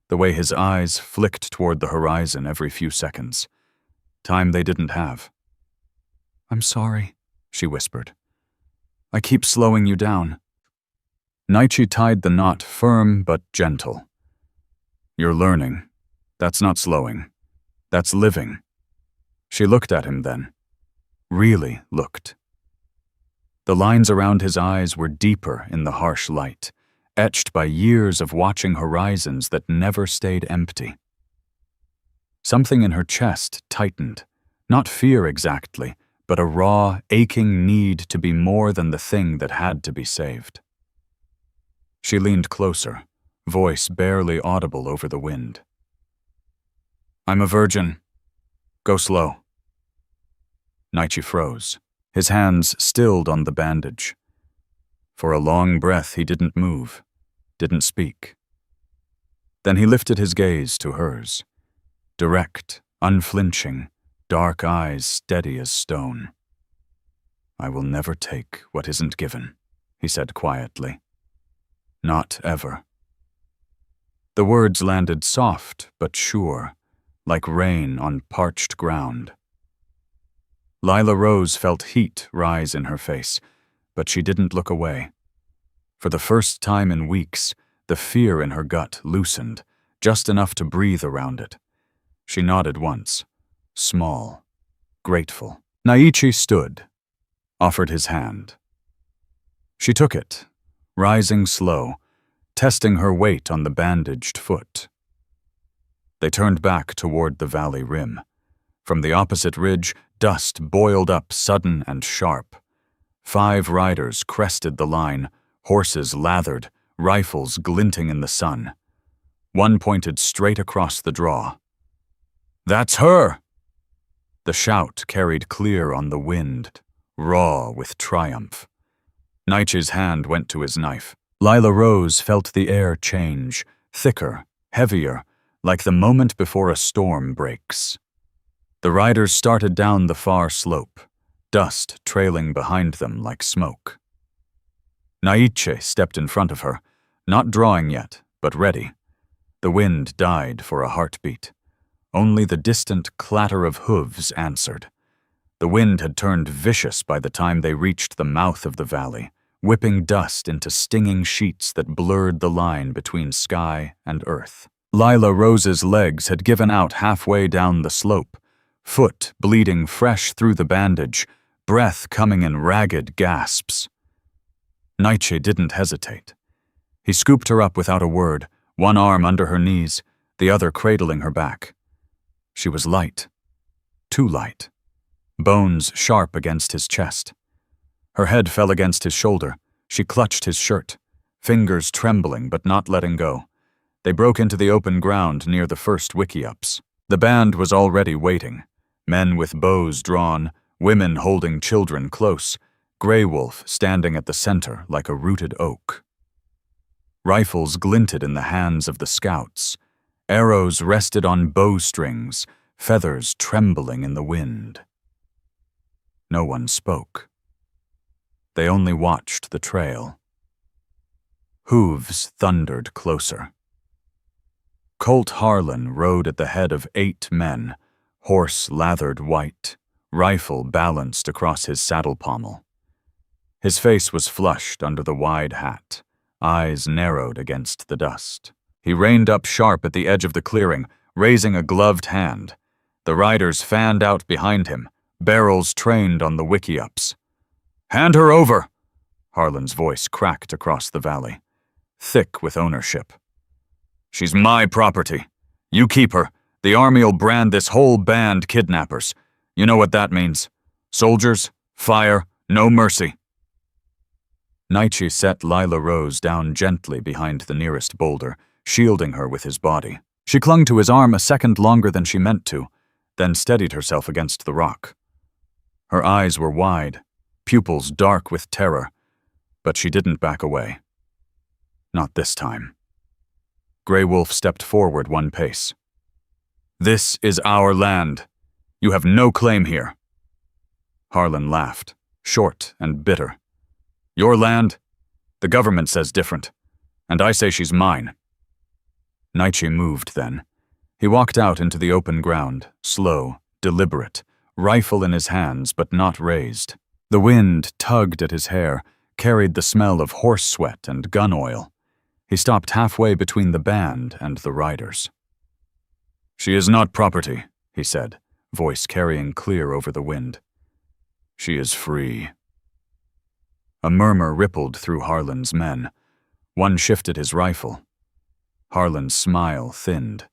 the way his eyes flicked toward the horizon every few seconds. Time they didn't have. "I'm sorry," she whispered. "I keep slowing you down." Naiche tied the knot firm but gentle. "You're learning. That's not slowing. That's living." She looked at him then. Really looked. The lines around his eyes were deeper in the harsh light, etched by years of watching horizons that never stayed empty. Something in her chest tightened, not fear exactly, but a raw, aching need to be more than the thing that had to be saved. She leaned closer, voice barely audible over the wind. "I'm a virgin. Go slow." Naiche froze, his hands stilled on the bandage. For a long breath he didn't move, didn't speak. Then he lifted his gaze to hers, direct, unflinching, dark eyes steady as stone. "I will never take what isn't given," he said quietly. "Not ever." The words landed soft but sure, like rain on parched ground. Lila Rose felt heat rise in her face, but she didn't look away. For the first time in weeks, the fear in her gut loosened, just enough to breathe around it. She nodded once, small, grateful. Naiche stood, offered his hand. She took it, rising slow, testing her weight on the bandaged foot. They turned back toward the valley rim. From the opposite ridge, dust boiled up sudden and sharp. 5 riders crested the line, horses lathered, rifles glinting in the sun. One pointed straight across the draw. "That's her!" The shout carried clear on the wind, raw with triumph. Naiche's hand went to his knife. Lila Rose felt the air change, thicker, heavier, like the moment before a storm breaks. The riders started down the far slope, dust trailing behind them like smoke. Naiche stepped in front of her, not drawing yet, but ready. The wind died for a heartbeat. Only the distant clatter of hooves answered. The wind had turned vicious by the time they reached the mouth of the valley, whipping dust into stinging sheets that blurred the line between sky and earth. Lila Rose's legs had given out halfway down the slope, foot bleeding fresh through the bandage, breath coming in ragged gasps. Naiche didn't hesitate. He scooped her up without a word, one arm under her knees, the other cradling her back. She was light. Too light. Bones sharp against his chest. Her head fell against his shoulder. She clutched his shirt, fingers trembling but not letting go. They broke into the open ground near the first wiki-ups. The band was already waiting. Men with bows drawn, women holding children close, Grey Wolf standing at the center like a rooted oak. Rifles glinted in the hands of the scouts. Arrows rested on bowstrings, feathers trembling in the wind. No one spoke. They only watched the trail. Hooves thundered closer. Colt Harlan rode at the head of 8 men, horse lathered white, rifle balanced across his saddle pommel. His face was flushed under the wide hat, eyes narrowed against the dust. He reined up sharp at the edge of the clearing, raising a gloved hand. The riders fanned out behind him, barrels trained on the wiki-ups. "Hand her over!" Harlan's voice cracked across the valley, thick with ownership. "She's my property. You keep her. The army'll brand this whole band kidnappers. You know what that means. Soldiers, fire, no mercy." Naiche set Lila Rose down gently behind the nearest boulder, shielding her with his body. She clung to his arm a second longer than she meant to, then steadied herself against the rock. Her eyes were wide, pupils dark with terror, but she didn't back away. Not this time. Grey Wolf stepped forward 1 pace. "This is our land. You have no claim here." Harlan laughed, short and bitter. "Your land? The government says different, and I say she's mine." Naiche moved then. He walked out into the open ground, slow, deliberate, rifle in his hands but not raised. The wind tugged at his hair, carried the smell of horse sweat and gun oil. He stopped halfway between the band and the riders. "She is not property," he said, voice carrying clear over the wind. "She is free." A murmur rippled through Harlan's men. One shifted his rifle. Harlan's smile thinned.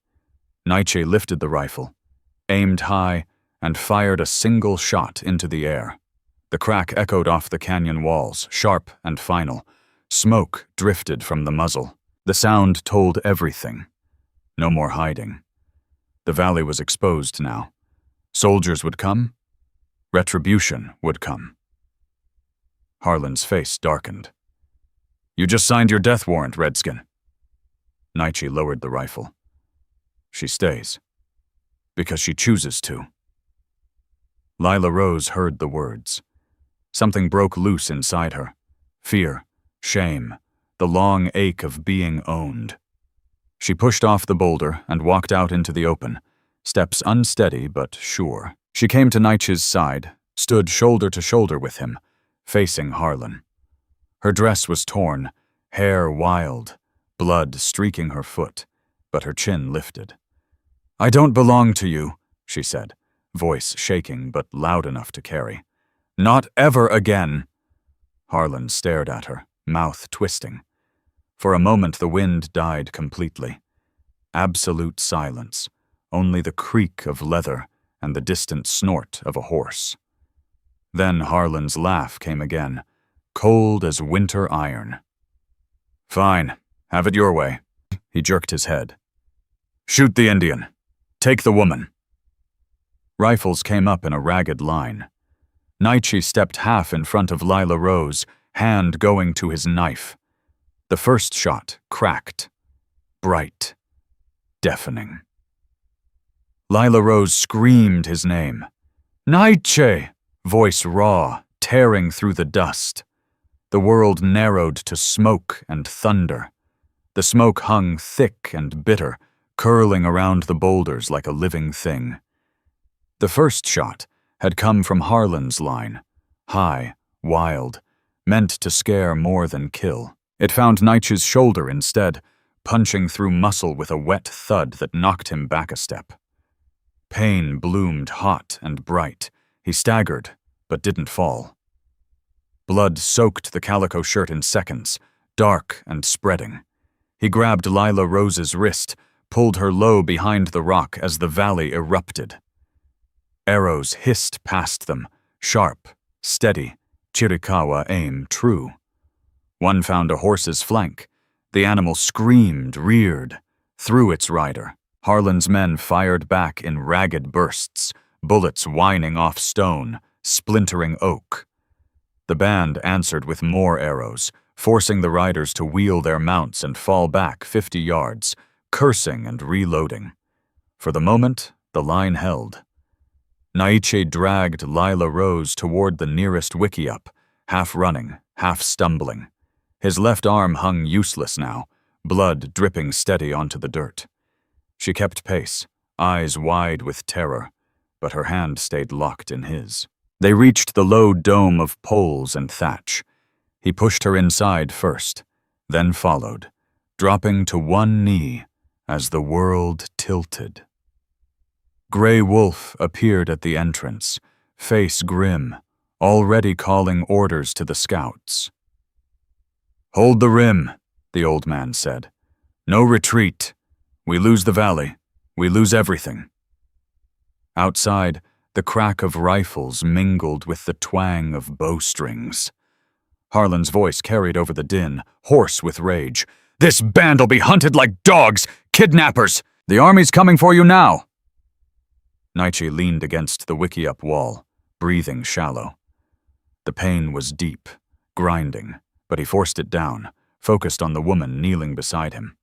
Naiche lifted the rifle, aimed high, and fired a single shot into the air. The crack echoed off the canyon walls, sharp and final. Smoke drifted from the muzzle. The sound told everything. No more hiding. The valley was exposed now. Soldiers would come. Retribution would come. Harlan's face darkened. "You just signed your death warrant, Redskin." Naiche lowered the rifle. "She stays. Because she chooses to." Lila Rose heard the words. Something broke loose inside her. Fear, shame, the long ache of being owned. She pushed off the boulder and walked out into the open, steps unsteady but sure. She came to Naiche's side, stood shoulder to shoulder with him, facing Harlan. Her dress was torn, hair wild, blood streaking her foot, but her chin lifted. "I don't belong to you," she said, voice shaking but loud enough to carry. "Not ever again." Harlan stared at her, mouth twisting. For a moment the wind died completely. Absolute silence, only the creak of leather and the distant snort of a horse. Then Harlan's laugh came again, cold as winter iron. "Fine, have it your way." He jerked his head. "Shoot the Indian. Take the woman." Rifles came up in a ragged line. Naiche stepped half in front of Lila Rose, hand going to his knife. The first shot cracked. Bright. Deafening. Lila Rose screamed his name. "Naiche!" Voice raw, tearing through the dust. The world narrowed to smoke and thunder. The smoke hung thick and bitter, curling around the boulders like a living thing. The first shot had come from Harlan's line, high, wild, meant to scare more than kill. It found Naiche's shoulder instead, punching through muscle with a wet thud that knocked him back a step. Pain bloomed hot and bright. He staggered, but didn't fall. Blood soaked the calico shirt in seconds, dark and spreading. He grabbed Lila Rose's wrist, pulled her low behind the rock as the valley erupted. Arrows hissed past them, sharp, steady, Chiricahua aim true. One found a horse's flank. The animal screamed, reared, threw its rider. Harlan's men fired back in ragged bursts, bullets whining off stone, splintering oak. The band answered with more arrows, forcing the riders to wheel their mounts and fall back 50 yards, cursing and reloading. For the moment, the line held. Naiche dragged Lila Rose toward the nearest wickiup, half running, half stumbling. His left arm hung useless now, blood dripping steady onto the dirt. She kept pace, eyes wide with terror, but her hand stayed locked in his. They reached the low dome of poles and thatch. He pushed her inside first, then followed, dropping to one knee as the world tilted. Grey Wolf appeared at the entrance, face grim, already calling orders to the scouts. "Hold the rim," the old man said. "No retreat. We lose the valley. We lose everything." Outside, the crack of rifles mingled with the twang of bowstrings. Harlan's voice carried over the din, hoarse with rage. "This band'll be hunted like dogs! Kidnappers! The army's coming for you now!" Naiche leaned against the wickiup wall, breathing shallow. The pain was deep, grinding, but he forced it down, focused on the woman kneeling beside him.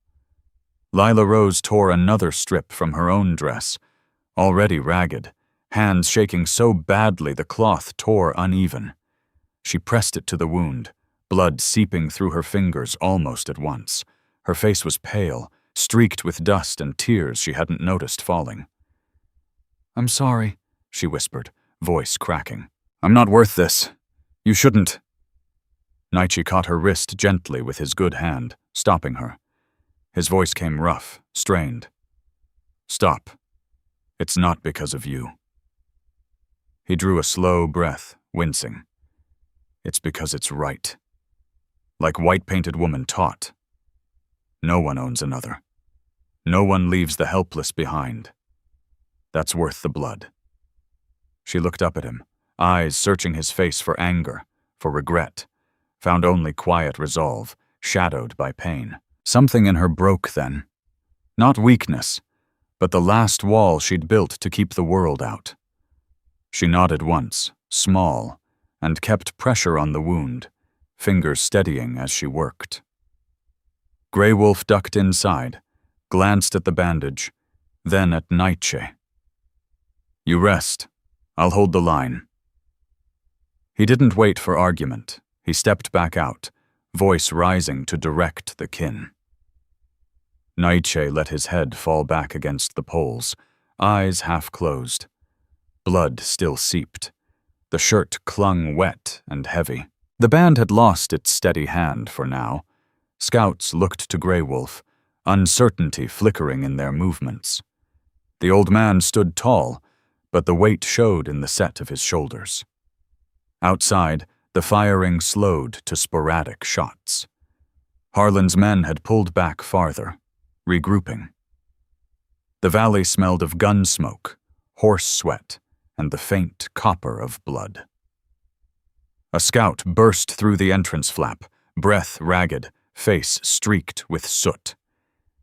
Lila Rose tore another strip from her own dress, already ragged, hands shaking so badly the cloth tore uneven. She pressed it to the wound, blood seeping through her fingers almost at once. Her face was pale, streaked with dust and tears she hadn't noticed falling. "I'm sorry," she whispered, voice cracking. "I'm not worth this. You shouldn't." Naiche caught her wrist gently with his good hand, stopping her. His voice came rough, strained. "Stop. It's not because of you." He drew a slow breath, wincing. "It's because it's right. Like white-painted woman taught. No one owns another. No one leaves the helpless behind. That's worth the blood." She looked up at him, eyes searching his face for anger, for regret, found only quiet resolve, shadowed by pain. Something in her broke then. Not weakness, but the last wall she'd built to keep the world out. She nodded once, small, and kept pressure on the wound, fingers steadying as she worked. Grey Wolf ducked inside, glanced at the bandage, then at Naiche. "You rest. I'll hold the line." He didn't wait for argument. He stepped back out, voice rising to direct the kin. Naiche let his head fall back against the poles, eyes half closed. Blood still seeped. The shirt clung wet and heavy. The band had lost its steady hand for now. Scouts looked to Grey Wolf, uncertainty flickering in their movements. The old man stood tall, but the weight showed in the set of his shoulders. Outside, the firing slowed to sporadic shots. Harlan's men had pulled back farther, regrouping. The valley smelled of gun smoke, horse sweat, and the faint copper of blood. A scout burst through the entrance flap, breath ragged, face streaked with soot.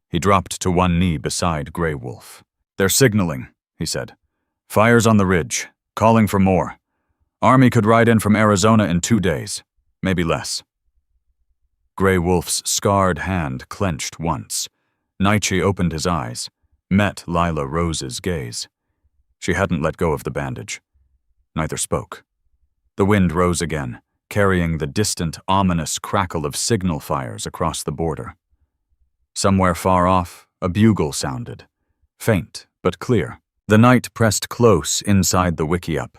He dropped to one knee beside Grey Wolf. "They're signaling," he said. "Fires on the ridge, calling for more. Army could ride in from Arizona in 2 days, maybe less." Grey Wolf's scarred hand clenched once. Naiche opened his eyes, met Lila Rose's gaze. She hadn't let go of the bandage. Neither spoke. The wind rose again, carrying the distant, ominous crackle of signal fires across the border. Somewhere far off, a bugle sounded, faint but clear. The night pressed close inside the wickiup,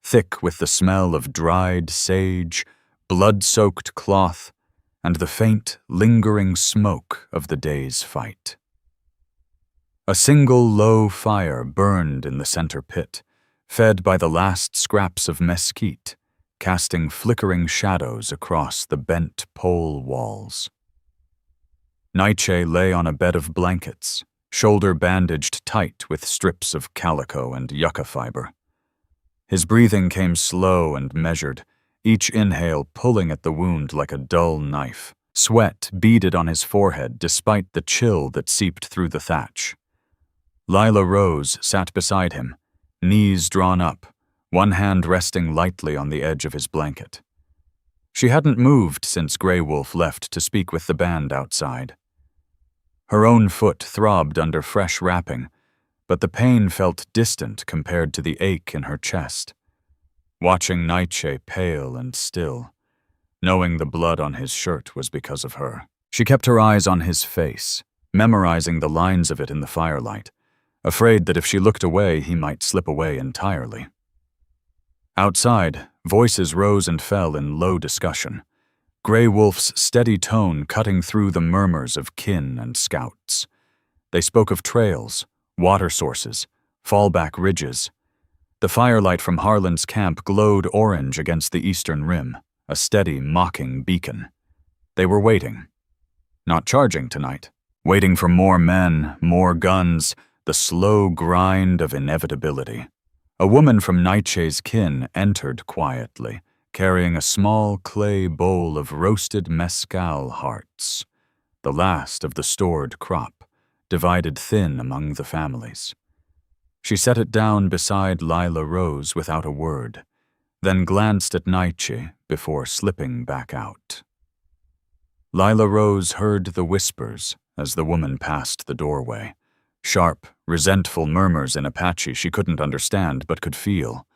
thick with the smell of dried sage, blood-soaked cloth, and the faint, lingering smoke of the day's fight. A single low fire burned in the center pit, fed by the last scraps of mesquite, casting flickering shadows across the bent pole walls. Naiche lay on a bed of blankets, shoulder bandaged tight with strips of calico and yucca fiber. His breathing came slow and measured, each inhale pulling at the wound like a dull knife. Sweat beaded on his forehead despite the chill that seeped through the thatch. Lila Rose sat beside him, knees drawn up, one hand resting lightly on the edge of his blanket. She hadn't moved since Grey Wolf left to speak with the band outside. Her own foot throbbed under fresh wrapping, but the pain felt distant compared to the ache in her chest. Watching Naiche pale and still, knowing the blood on his shirt was because of her. She kept her eyes on his face, memorizing the lines of it in the firelight, afraid that if she looked away, he might slip away entirely. Outside, voices rose and fell in low discussion, Grey Wolf's steady tone cutting through the murmurs of kin and scouts. They spoke of trails, water sources, fallback ridges. The firelight from Harlan's camp glowed orange against the eastern rim, a steady, mocking beacon. They were waiting. Not charging tonight. Waiting for more men, more guns, the slow grind of inevitability. A woman from Naiche's kin entered quietly, carrying a small clay bowl of roasted mezcal hearts, the last of the stored crop, divided thin among the families. She set it down beside Lila Rose without a word, then glanced at Naiche before slipping back out. Lila Rose heard the whispers as the woman passed the doorway, sharp, resentful murmurs in Apache she couldn't understand but could feel.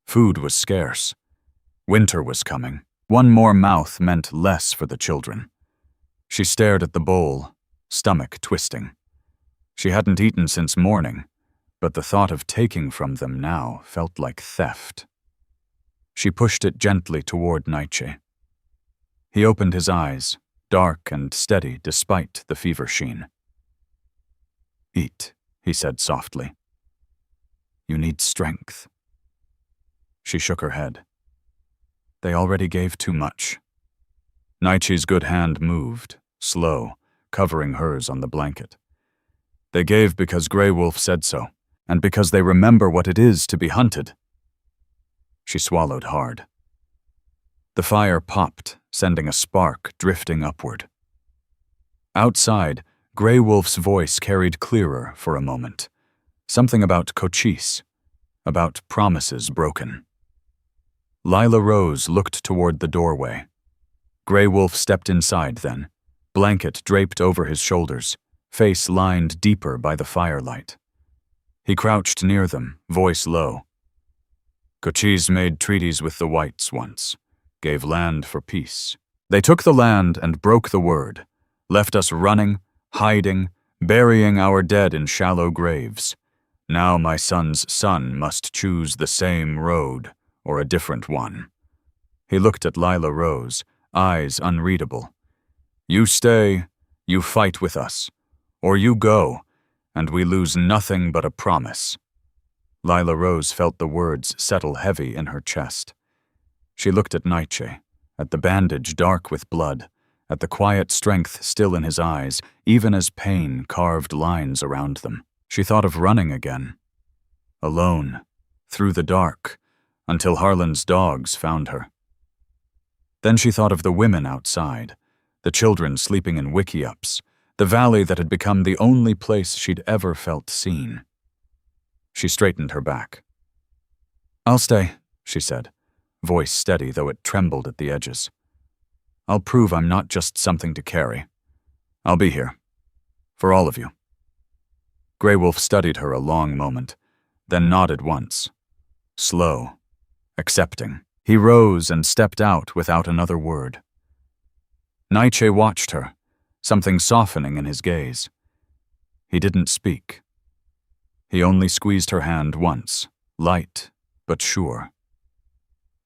Food was scarce. Winter was coming. One more mouth meant less for the children. She stared at the bowl, stomach twisting. She hadn't eaten since morning, but the thought of taking from them now felt like theft. She pushed it gently toward Naiche. He opened his eyes, dark and steady despite the fever sheen. "Eat," he said softly. "You need strength." She shook her head. They already gave too much. Naiche's good hand moved, slow, covering hers on the blanket. They gave because Grey Wolf said so, and because they remember what it is to be hunted. She swallowed hard. The fire popped, sending a spark drifting upward. Outside, Grey Wolf's voice carried clearer for a moment. Something about Cochise, about promises broken. Lila Rose looked toward the doorway. Grey Wolf stepped inside then, blanket draped over his shoulders, face lined deeper by the firelight. He crouched near them, voice low. "Cochise made treaties with the whites once, gave land for peace. They took the land and broke the word, left us running, hiding, burying our dead in shallow graves. Now my son's son must choose the same road or a different one." He looked at Lila Rose, eyes unreadable. "You stay, you fight with us, or you go, and we lose nothing but a promise." Lila Rose felt the words settle heavy in her chest. She looked at Naiche, at the bandage dark with blood, at the quiet strength still in his eyes, even as pain carved lines around them. She thought of running again. Alone, through the dark, until Harlan's dogs found her. Then she thought of the women outside, the children sleeping in wickiups, the valley that had become the only place she'd ever felt seen. She straightened her back. "I'll stay," she said, voice steady though it trembled at the edges. "I'll prove I'm not just something to carry. I'll be here. For all of you." Grey Wolf studied her a long moment, then nodded once. Slow, accepting. He rose and stepped out without another word. Naiche watched her, something softening in his gaze. He didn't speak. He only squeezed her hand once, light but sure.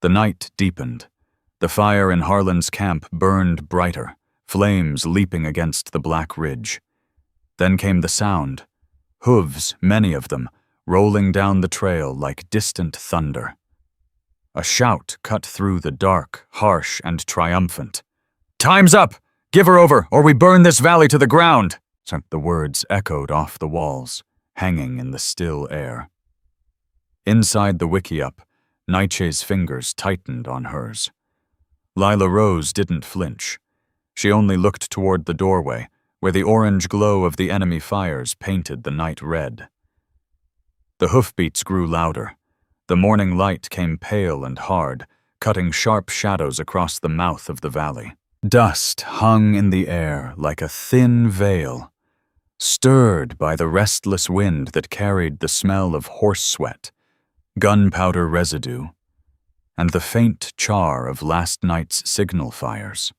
The night deepened, The fire in Harlan's camp burned brighter, flames leaping against the black ridge. Then came the sound, hooves, many of them, rolling down the trail like distant thunder. A shout cut through the dark, harsh and triumphant. "Time's up! Give her over, or we burn this valley to the ground!" The words echoed off the walls, hanging in the still air. Inside the wickiup, Naiche's fingers tightened on hers. Lila Rose didn't flinch. She only looked toward the doorway, where the orange glow of the enemy fires painted the night red. The hoofbeats grew louder. The morning light came pale and hard, cutting sharp shadows across the mouth of the valley. Dust hung in the air like a thin veil, stirred by the restless wind that carried the smell of horse sweat, gunpowder residue, and the faint char of last night's signal fires.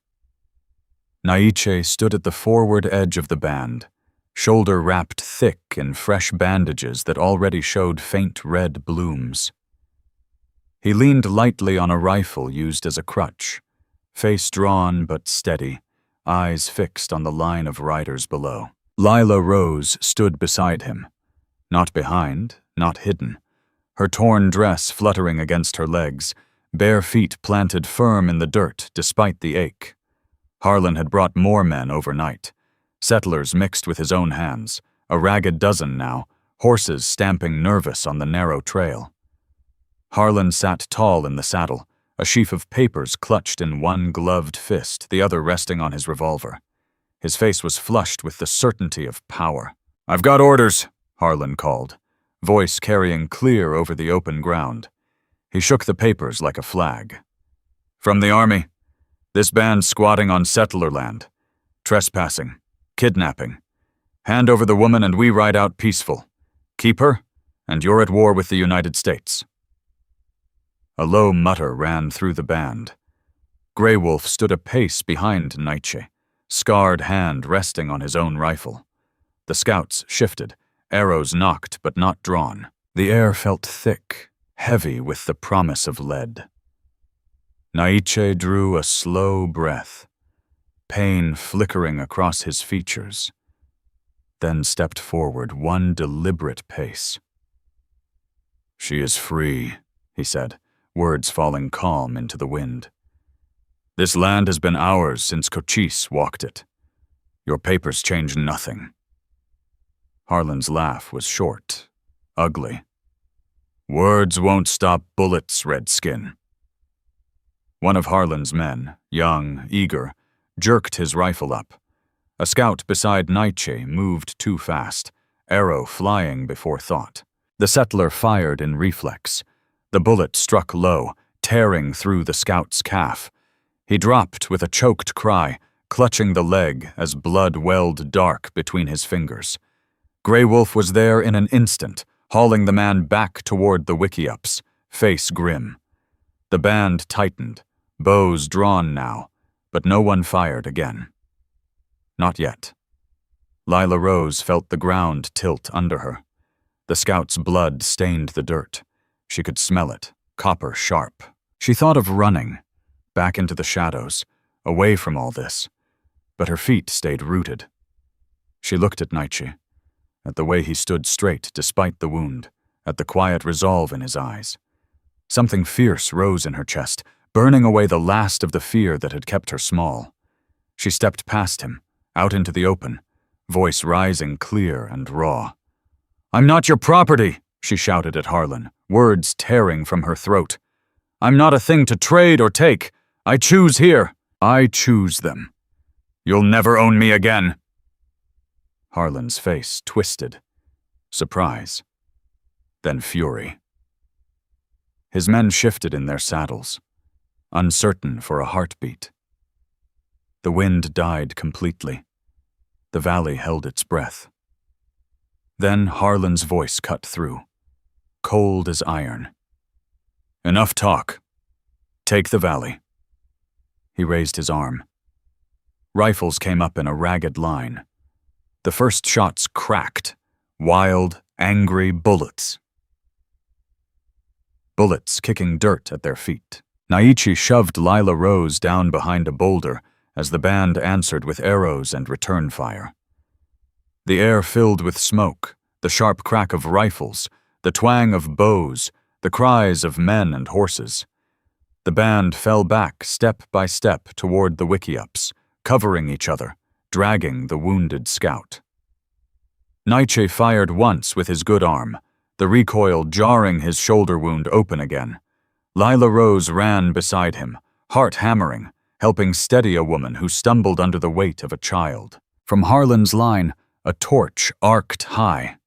Naiche stood at the forward edge of the band, shoulder wrapped thick in fresh bandages that already showed faint red blooms. He leaned lightly on a rifle used as a crutch, face drawn but steady, eyes fixed on the line of riders below. Lila Rose stood beside him, not behind, not hidden, her torn dress fluttering against her legs, bare feet planted firm in the dirt despite the ache. Harlan had brought more men overnight, settlers mixed with his own hands, a ragged dozen now, horses stamping nervous on the narrow trail. Harlan sat tall in the saddle, a sheaf of papers clutched in one gloved fist, the other resting on his revolver. His face was flushed with the certainty of power. "I've got orders," Harlan called, voice carrying clear over the open ground. He shook the papers like a flag. "From the army. This band's squatting on settler land. Trespassing. Kidnapping. Hand over the woman and we ride out peaceful. Keep her, and you're at war with the United States." A low mutter ran through the band. Grey Wolf stood a pace behind Naiche, scarred hand resting on his own rifle. The scouts shifted, arrows knocked but not drawn. The air felt thick, heavy with the promise of lead. Naiche drew a slow breath, pain flickering across his features, then stepped forward one deliberate pace. "She is free," he said, words falling calm into the wind. "This land has been ours since Cochise walked it. Your papers change nothing." Harlan's laugh was short, ugly. "Words won't stop bullets, Redskin." One of Harlan's men, young, eager, jerked his rifle up. A scout beside Naiche moved too fast, arrow flying before thought. The settler fired in reflex. The bullet struck low, tearing through the scout's calf. He dropped with a choked cry, clutching the leg as blood welled dark between his fingers. Grey Wolf was there in an instant, hauling the man back toward the wickiups, face grim. The band tightened, bows drawn now, but no one fired again. Not yet. Lila Rose felt the ground tilt under her. The scout's blood stained the dirt. She could smell it, copper sharp. She thought of running, back into the shadows, away from all this, but her feet stayed rooted. She looked at Naiche, at the way he stood straight despite the wound, at the quiet resolve in his eyes. Something fierce rose in her chest, burning away the last of the fear that had kept her small. She stepped past him, out into the open, voice rising clear and raw. "I'm not your property," she shouted at Harlan, words tearing from her throat. "I'm not a thing to trade or take. I choose here. I choose them. You'll never own me again." Harlan's face twisted. Surprise. Then fury. His men shifted in their saddles, uncertain for a heartbeat. The wind died completely. The valley held its breath. Then Harlan's voice cut through, cold as iron. "Enough talk. Take the valley." He raised his arm. Rifles came up in a ragged line. The first shots cracked, wild, angry bullets. Bullets kicking dirt at their feet, Naiche shoved Lila Rose down behind a boulder as the band answered with arrows and return fire. The air filled with smoke, the sharp crack of rifles, the twang of bows, the cries of men and horses. The band fell back step by step toward the wickiups, covering each other, dragging the wounded scout. Naiche fired once with his good arm, the recoil jarring his shoulder wound open again. Lila Rose ran beside him, heart hammering, helping steady a woman who stumbled under the weight of a child. From Harlan's line, a torch arced high.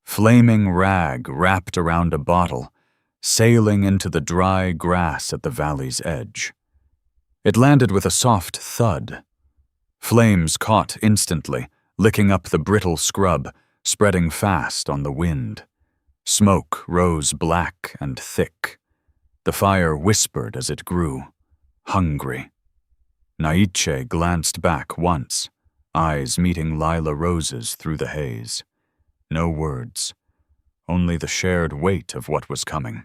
Flaming rag wrapped around a bottle, sailing into the dry grass at the valley's edge. It landed with a soft thud. Flames caught instantly, licking up the brittle scrub, spreading fast on the wind. Smoke rose black and thick. The fire whispered as it grew, hungry. Naiche glanced back once, eyes meeting Lila Rose's through the haze. No words, only the shared weight of what was coming.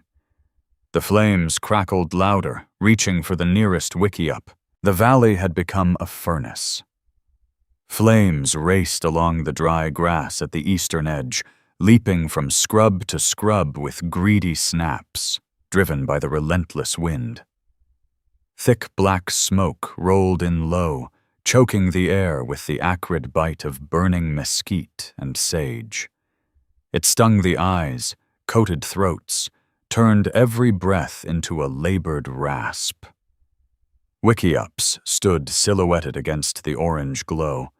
The flames crackled louder, reaching for the nearest wickiup. The valley had become a furnace. Flames raced along the dry grass at the eastern edge, leaping from scrub to scrub with greedy snaps, driven by the relentless wind. Thick black smoke rolled in low, choking the air with the acrid bite of burning mesquite and sage. It stung the eyes, coated throats, turned every breath into a labored rasp. Wickiups stood silhouetted against the orange glow,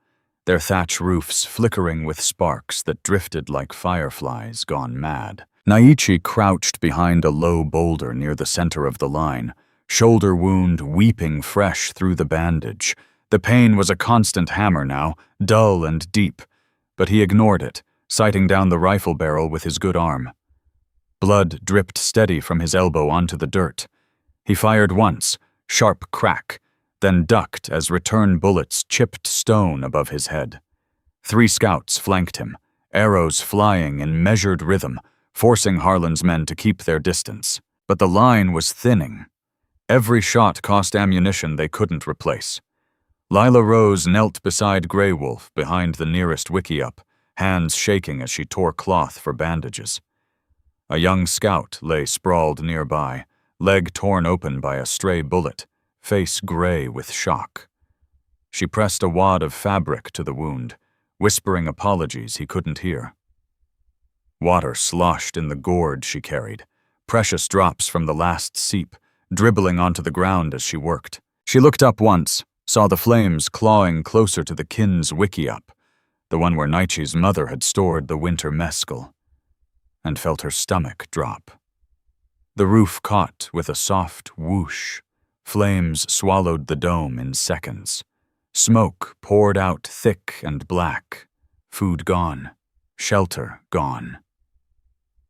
their thatch roofs flickering with sparks that drifted like fireflies gone mad. Naiche crouched behind a low boulder near the center of the line, shoulder wound weeping fresh through the bandage. The pain was a constant hammer now, dull and deep, but he ignored it, sighting down the rifle barrel with his good arm. Blood dripped steady from his elbow onto the dirt. He fired once, sharp crack, then ducked as return bullets chipped stone above his head. 3 scouts flanked him, arrows flying in measured rhythm, forcing Harlan's men to keep their distance. But the line was thinning. Every shot cost ammunition they couldn't replace. Lila Rose knelt beside Grey Wolf behind the nearest wickiup, hands shaking as she tore cloth for bandages. A young scout lay sprawled nearby, leg torn open by a stray bullet, face gray with shock. She pressed a wad of fabric to the wound, whispering apologies he couldn't hear. Water sloshed in the gourd she carried, precious drops from the last seep, dribbling onto the ground as she worked. She looked up once, saw the flames clawing closer to the kin's wickiup, the one where Naiche's mother had stored the winter mescal, and felt her stomach drop. The roof caught with a soft whoosh. Flames swallowed the dome in seconds. Smoke poured out thick and black. Food gone. Shelter gone.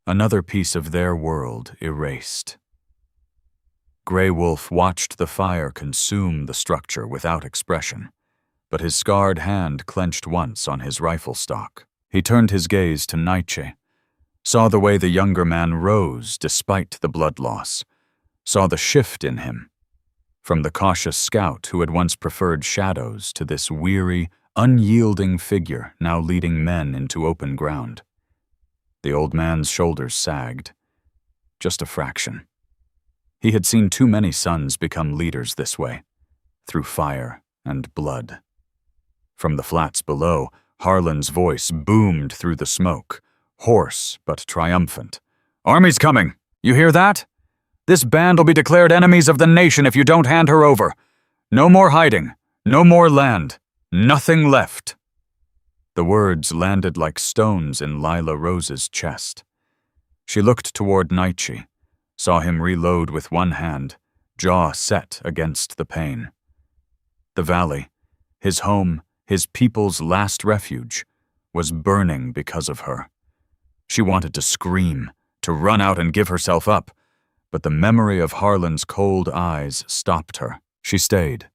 Another piece of their world erased. Grey Wolf watched the fire consume the structure without expression, but his scarred hand clenched once on his rifle stock. He turned his gaze to Naiche, saw the way the younger man rose despite the blood loss, saw the shift in him, from the cautious scout who had once preferred shadows to this weary, unyielding figure now leading men into open ground. The old man's shoulders sagged. Just a fraction. He had seen too many sons become leaders this way, through fire and blood. From the flats below, Harlan's voice boomed through the smoke, hoarse but triumphant. "Army's coming! You hear that? This band will be declared enemies of the nation if you don't hand her over. No more hiding, no more land, nothing left." The words landed like stones in Lila Rose's chest. She looked toward Naiche, saw him reload with one hand, jaw set against the pain. The valley, his home, his people's last refuge, was burning because of her. She wanted to scream, to run out and give herself up, but the memory of Harlan's cold eyes stopped her. She stayed,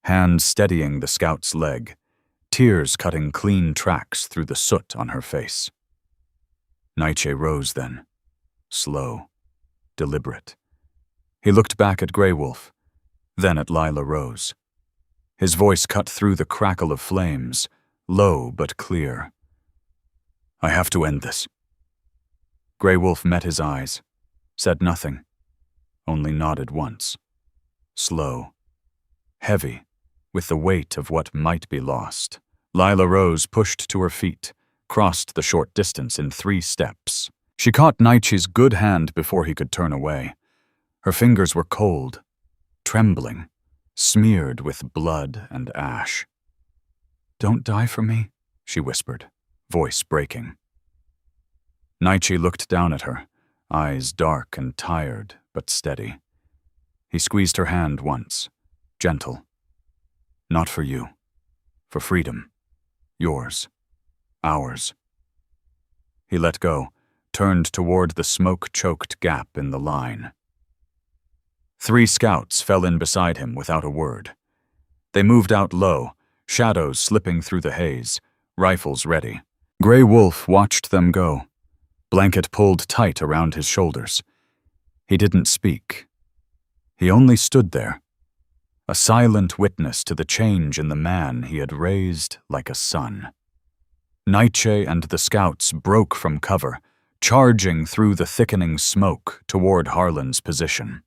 hands steadying the scout's leg, tears cutting clean tracks through the soot on her face. Naiche rose then, slow, deliberate. He looked back at Grey Wolf, then at Lila Rose. His voice cut through the crackle of flames, low but clear. "I have to end this." Grey Wolf met his eyes, said nothing, only nodded once. Slow, heavy, with the weight of what might be lost. Lila Rose pushed to her feet, crossed the short distance in 3 steps. She caught Naiche's good hand before he could turn away. Her fingers were cold, trembling, smeared with blood and ash. "Don't die for me," she whispered, voice breaking. Naiche looked down at her, eyes dark and tired, but steady. He squeezed her hand once, gentle. "Not for you. For freedom. Yours. Ours." He let go, turned toward the smoke-choked gap in the line. 3 scouts fell in beside him without a word. They moved out low, shadows slipping through the haze, rifles ready. Grey Wolf watched them go, blanket pulled tight around his shoulders. He didn't speak. He only stood there, a silent witness to the change in the man he had raised like a son. Naiche and the scouts broke from cover, charging through the thickening smoke toward Harlan's position.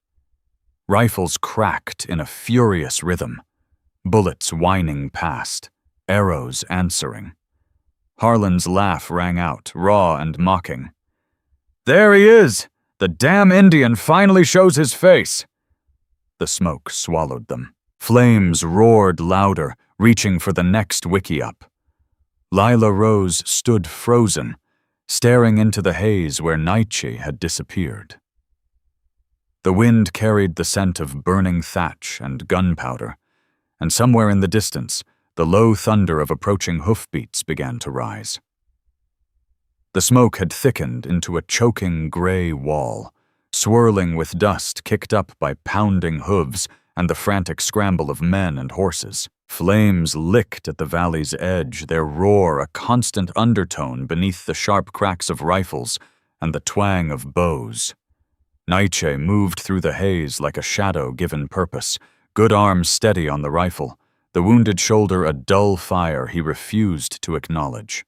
Rifles cracked in a furious rhythm, bullets whining past, arrows answering. Harlan's laugh rang out, raw and mocking. "There he is! The damn Indian finally shows his face!" The smoke swallowed them. Flames roared louder, reaching for the next wiki-up. Lila Rose stood frozen, staring into the haze where Naiche had disappeared. The wind carried the scent of burning thatch and gunpowder, and somewhere in the distance, the low thunder of approaching hoofbeats began to rise. The smoke had thickened into a choking gray wall, swirling with dust kicked up by pounding hooves and the frantic scramble of men and horses. Flames licked at the valley's edge, their roar a constant undertone beneath the sharp cracks of rifles and the twang of bows. Naiche moved through the haze like a shadow given purpose, good arm steady on the rifle, the wounded shoulder a dull fire he refused to acknowledge.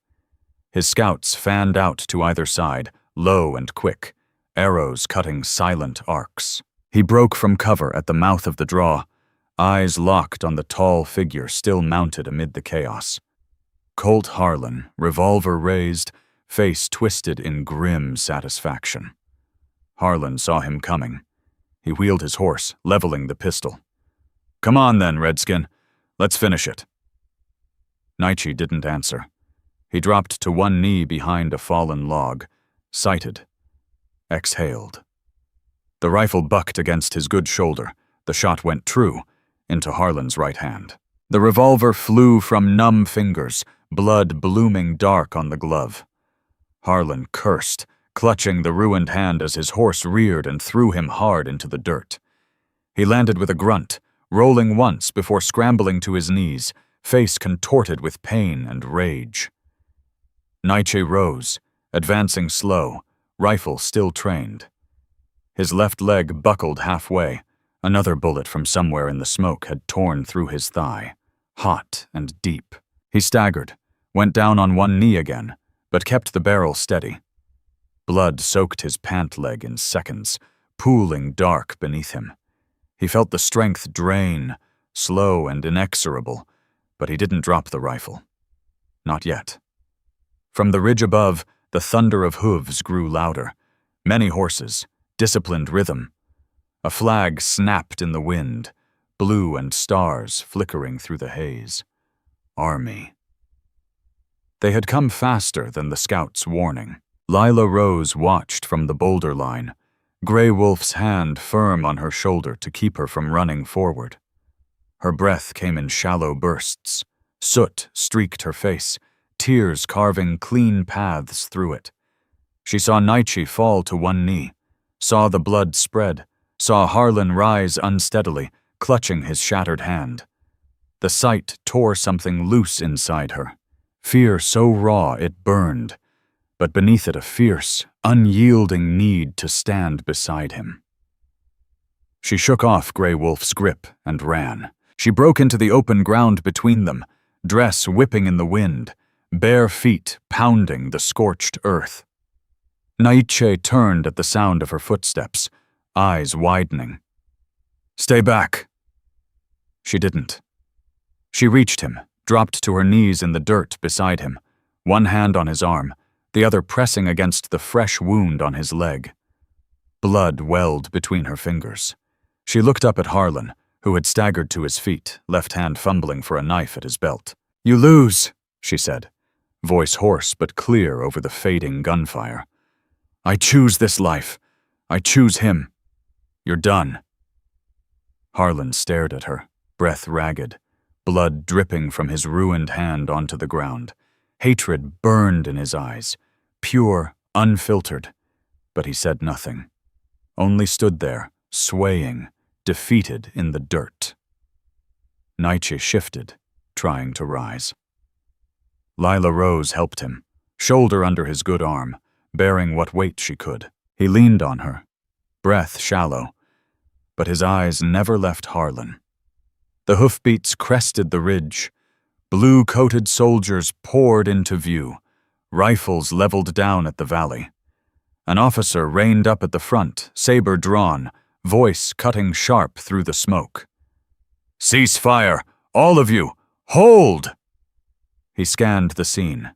His scouts fanned out to either side, low and quick, arrows cutting silent arcs. He broke from cover at the mouth of the draw, eyes locked on the tall figure still mounted amid the chaos. Colt Harlan, revolver raised, face twisted in grim satisfaction. Harlan saw him coming. He wheeled his horse, leveling the pistol. "Come on then, Redskin. Let's finish it." Naiche didn't answer. He dropped to one knee behind a fallen log, sighted, exhaled. The rifle bucked against his good shoulder. The shot went true, into Harlan's right hand. The revolver flew from numb fingers, blood blooming dark on the glove. Harlan cursed, clutching the ruined hand as his horse reared and threw him hard into the dirt. He landed with a grunt, rolling once before scrambling to his knees, face contorted with pain and rage. Naiche rose, advancing slow, rifle still trained. His left leg buckled halfway. Another bullet from somewhere in the smoke had torn through his thigh, hot and deep. He staggered, went down on one knee again, but kept the barrel steady. Blood soaked his pant leg in seconds, pooling dark beneath him. He felt the strength drain, slow and inexorable, but he didn't drop the rifle. Not yet. From the ridge above, the thunder of hooves grew louder. Many horses, disciplined rhythm. A flag snapped in the wind, blue and stars flickering through the haze. Army. They had come faster than the scout's warning. Lila Rose watched from the boulder line, Grey Wolf's hand firm on her shoulder to keep her from running forward. Her breath came in shallow bursts. Soot streaked her face, tears carving clean paths through it. She saw Naiche fall to one knee, saw the blood spread, saw Harlan rise unsteadily, clutching his shattered hand. The sight tore something loose inside her, fear so raw it burned, but beneath it a fierce, unyielding need to stand beside him. She shook off Grey Wolf's grip and ran. She broke into the open ground between them, dress whipping in the wind, bare feet pounding the scorched earth. Naiche turned at the sound of her footsteps, eyes widening. "Stay back." She didn't. She reached him, dropped to her knees in the dirt beside him, one hand on his arm, the other pressing against the fresh wound on his leg. Blood welled between her fingers. She looked up at Harlan, who had staggered to his feet, left hand fumbling for a knife at his belt. "You lose," she said, voice hoarse but clear over the fading gunfire. "I choose this life. I choose him. You're done." Harlan stared at her, breath ragged, blood dripping from his ruined hand onto the ground. Hatred burned in his eyes, pure, unfiltered, but he said nothing, only stood there, swaying, defeated in the dirt. Naiche shifted, trying to rise. Lila Rose helped him, shoulder under his good arm, bearing what weight she could. He leaned on her, breath shallow, but his eyes never left Harlan. The hoofbeats crested the ridge. Blue-coated soldiers poured into view, rifles leveled down at the valley. An officer reined up at the front, saber drawn, voice cutting sharp through the smoke. "Cease fire! All of you! Hold!" He scanned the scene,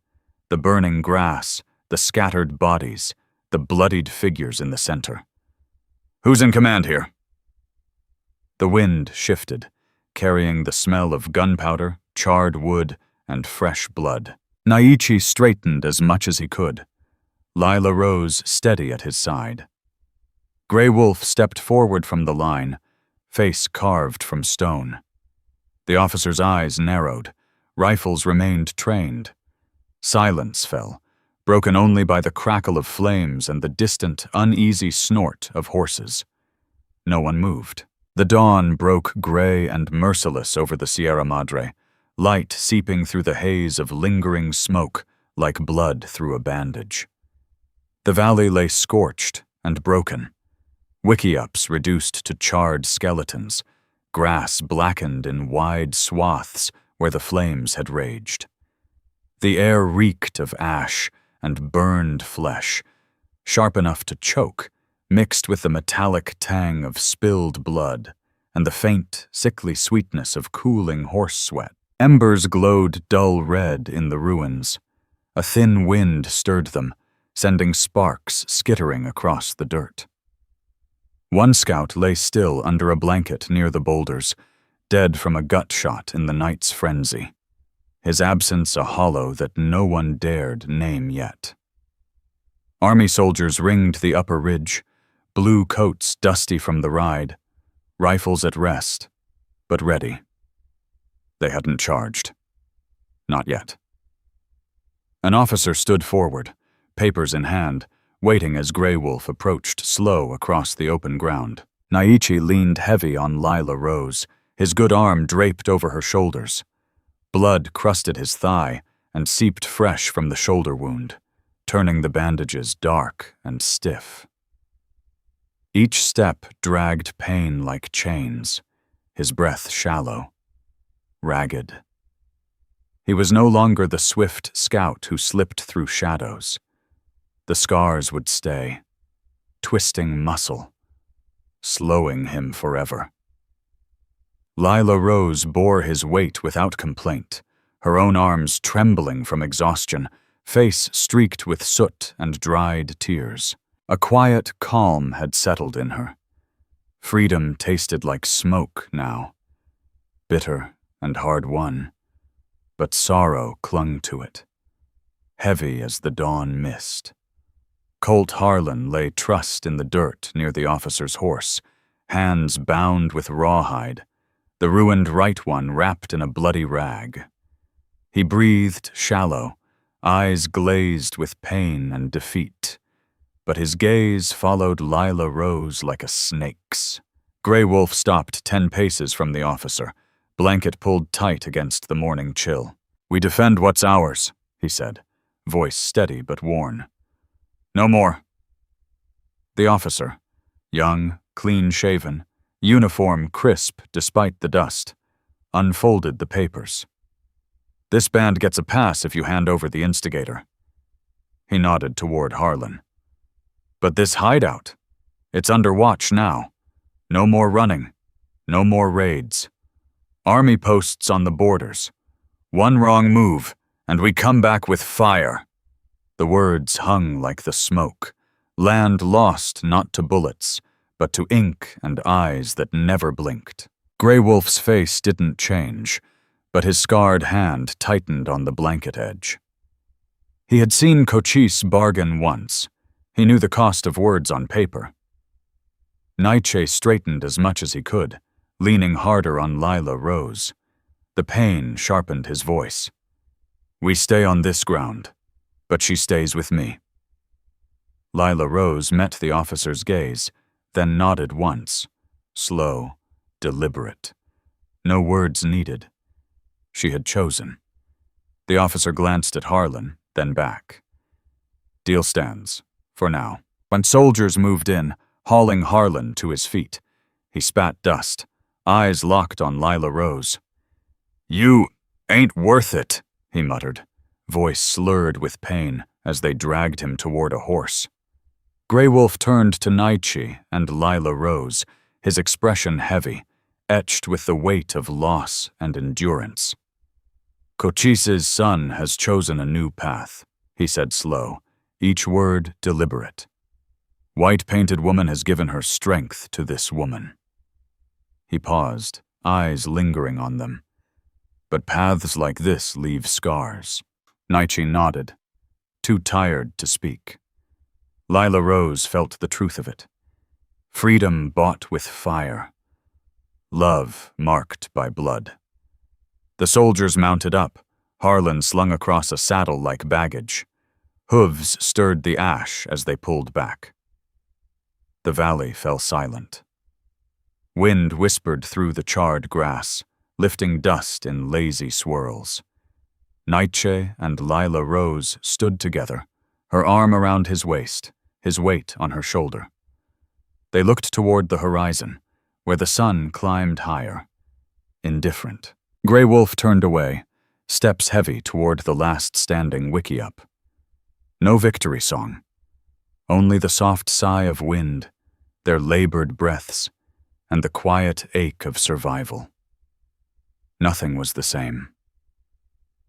the burning grass, the scattered bodies, the bloodied figures in the center. "Who's in command here?" The wind shifted, carrying the smell of gunpowder, charred wood, and fresh blood. Naiche straightened as much as he could, Lila Rose steady at his side. Grey Wolf stepped forward from the line, face carved from stone. The officer's eyes narrowed, rifles remained trained. Silence fell, broken only by the crackle of flames and the distant, uneasy snort of horses. No one moved. The dawn broke gray and merciless over the Sierra Madre, light seeping through the haze of lingering smoke like blood through a bandage. The valley lay scorched and broken, wickiups reduced to charred skeletons, grass blackened in wide swaths where the flames had raged. The air reeked of ash and burned flesh, sharp enough to choke, mixed with the metallic tang of spilled blood and the faint, sickly sweetness of cooling horse sweat. Embers glowed dull red in the ruins. A thin wind stirred them, sending sparks skittering across the dirt. One scout lay still under a blanket near the boulders, dead from a gut shot in the night's frenzy, his absence a hollow that no one dared name yet. Army soldiers ringed the upper ridge, blue coats dusty from the ride, rifles at rest, but ready. They hadn't charged. Not yet. An officer stood forward, papers in hand, waiting as Grey Wolf approached slow across the open ground. Naiche leaned heavy on Lila Rose, his good arm draped over her shoulders. Blood crusted his thigh and seeped fresh from the shoulder wound, turning the bandages dark and stiff. Each step dragged pain like chains, his breath shallow, ragged. He was no longer the swift scout who slipped through shadows. The scars would stay, twisting muscle, slowing him forever. Lila Rose bore his weight without complaint, her own arms trembling from exhaustion, face streaked with soot and dried tears. A quiet calm had settled in her. Freedom tasted like smoke now, bitter and hard-won, but sorrow clung to it, heavy as the dawn mist. Colt Harlan lay trussed in the dirt near the officer's horse, hands bound with rawhide, the ruined right one wrapped in a bloody rag. He breathed shallow, eyes glazed with pain and defeat, but his gaze followed Lila Rose like a snake's. Grey Wolf stopped 10 paces from the officer, blanket pulled tight against the morning chill. "We defend what's ours," he said, voice steady but worn. "No more." The officer, young, clean-shaven, uniform crisp despite the dust, unfolded the papers. "This band gets a pass if you hand over the instigator." He nodded toward Harlan. "But this hideout, it's under watch now. No more running, no more raids. Army posts on the borders. One wrong move, and we come back with fire." The words hung like the smoke, land lost not to bullets, but to ink and eyes that never blinked. Grey Wolf's face didn't change, but his scarred hand tightened on the blanket edge. He had seen Cochise bargain once. He knew the cost of words on paper. Naiche straightened as much as he could, leaning harder on Lila Rose. The pain sharpened his voice. "We stay on this ground, but she stays with me." Lila Rose met the officer's gaze, then nodded once, slow, deliberate. No words needed. She had chosen. The officer glanced at Harlan, then back. "Deal stands, for now." When soldiers moved in, hauling Harlan to his feet, he spat dust, eyes locked on Lila Rose. "You ain't worth it," he muttered, voice slurred with pain as they dragged him toward a horse. Grey Wolf turned to Naiche and Lila Rose, his expression heavy, etched with the weight of loss and endurance. "Cochise's son has chosen a new path," he said slow, each word deliberate. "White-painted woman has given her strength to this woman." He paused, eyes lingering on them. "But paths like this leave scars." Naiche nodded, too tired to speak. Lila Rose felt the truth of it. Freedom bought with fire. Love marked by blood. The soldiers mounted up, Harlan slung across a saddle like baggage. Hooves stirred the ash as they pulled back. The valley fell silent. Wind whispered through the charred grass, lifting dust in lazy swirls. Naiche and Lila Rose stood together, her arm around his waist, his weight on her shoulder. They looked toward the horizon, where the sun climbed higher, indifferent. Grey Wolf turned away, steps heavy toward the last standing wickiup. No victory song, only the soft sigh of wind, their labored breaths, and the quiet ache of survival. Nothing was the same.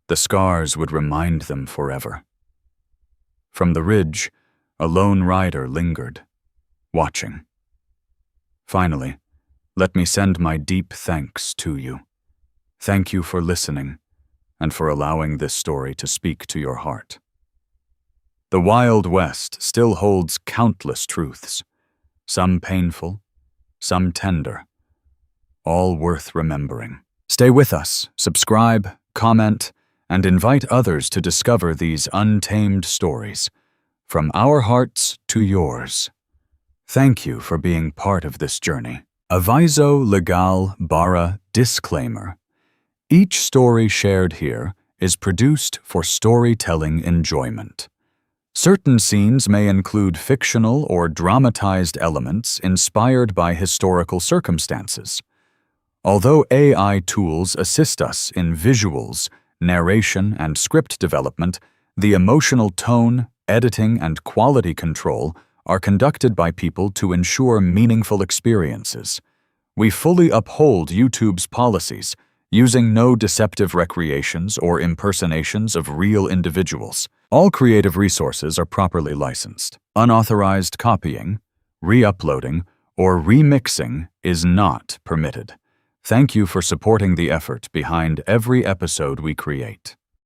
The scars would remind them forever. From the ridge, a lone rider lingered, watching. "Finally, let me send my deep thanks to you. Thank you for listening, and for allowing this story to speak to your heart." The Wild West still holds countless truths, some painful, some tender, all worth remembering. Stay with us, subscribe, comment, and invite others to discover these untamed stories, from our hearts to yours. Thank you for being part of this journey. Aviso legal barra disclaimer. Each story shared here is produced for storytelling enjoyment. Certain scenes may include fictional or dramatized elements inspired by historical circumstances. Although AI tools assist us in visuals, narration, and script development, the emotional tone, editing, and quality control are conducted by people to ensure meaningful experiences. We fully uphold YouTube's policies, using no deceptive recreations or impersonations of real individuals. All creative resources are properly licensed. Unauthorized copying, re-uploading, or remixing is not permitted. Thank you for supporting the effort behind every episode we create.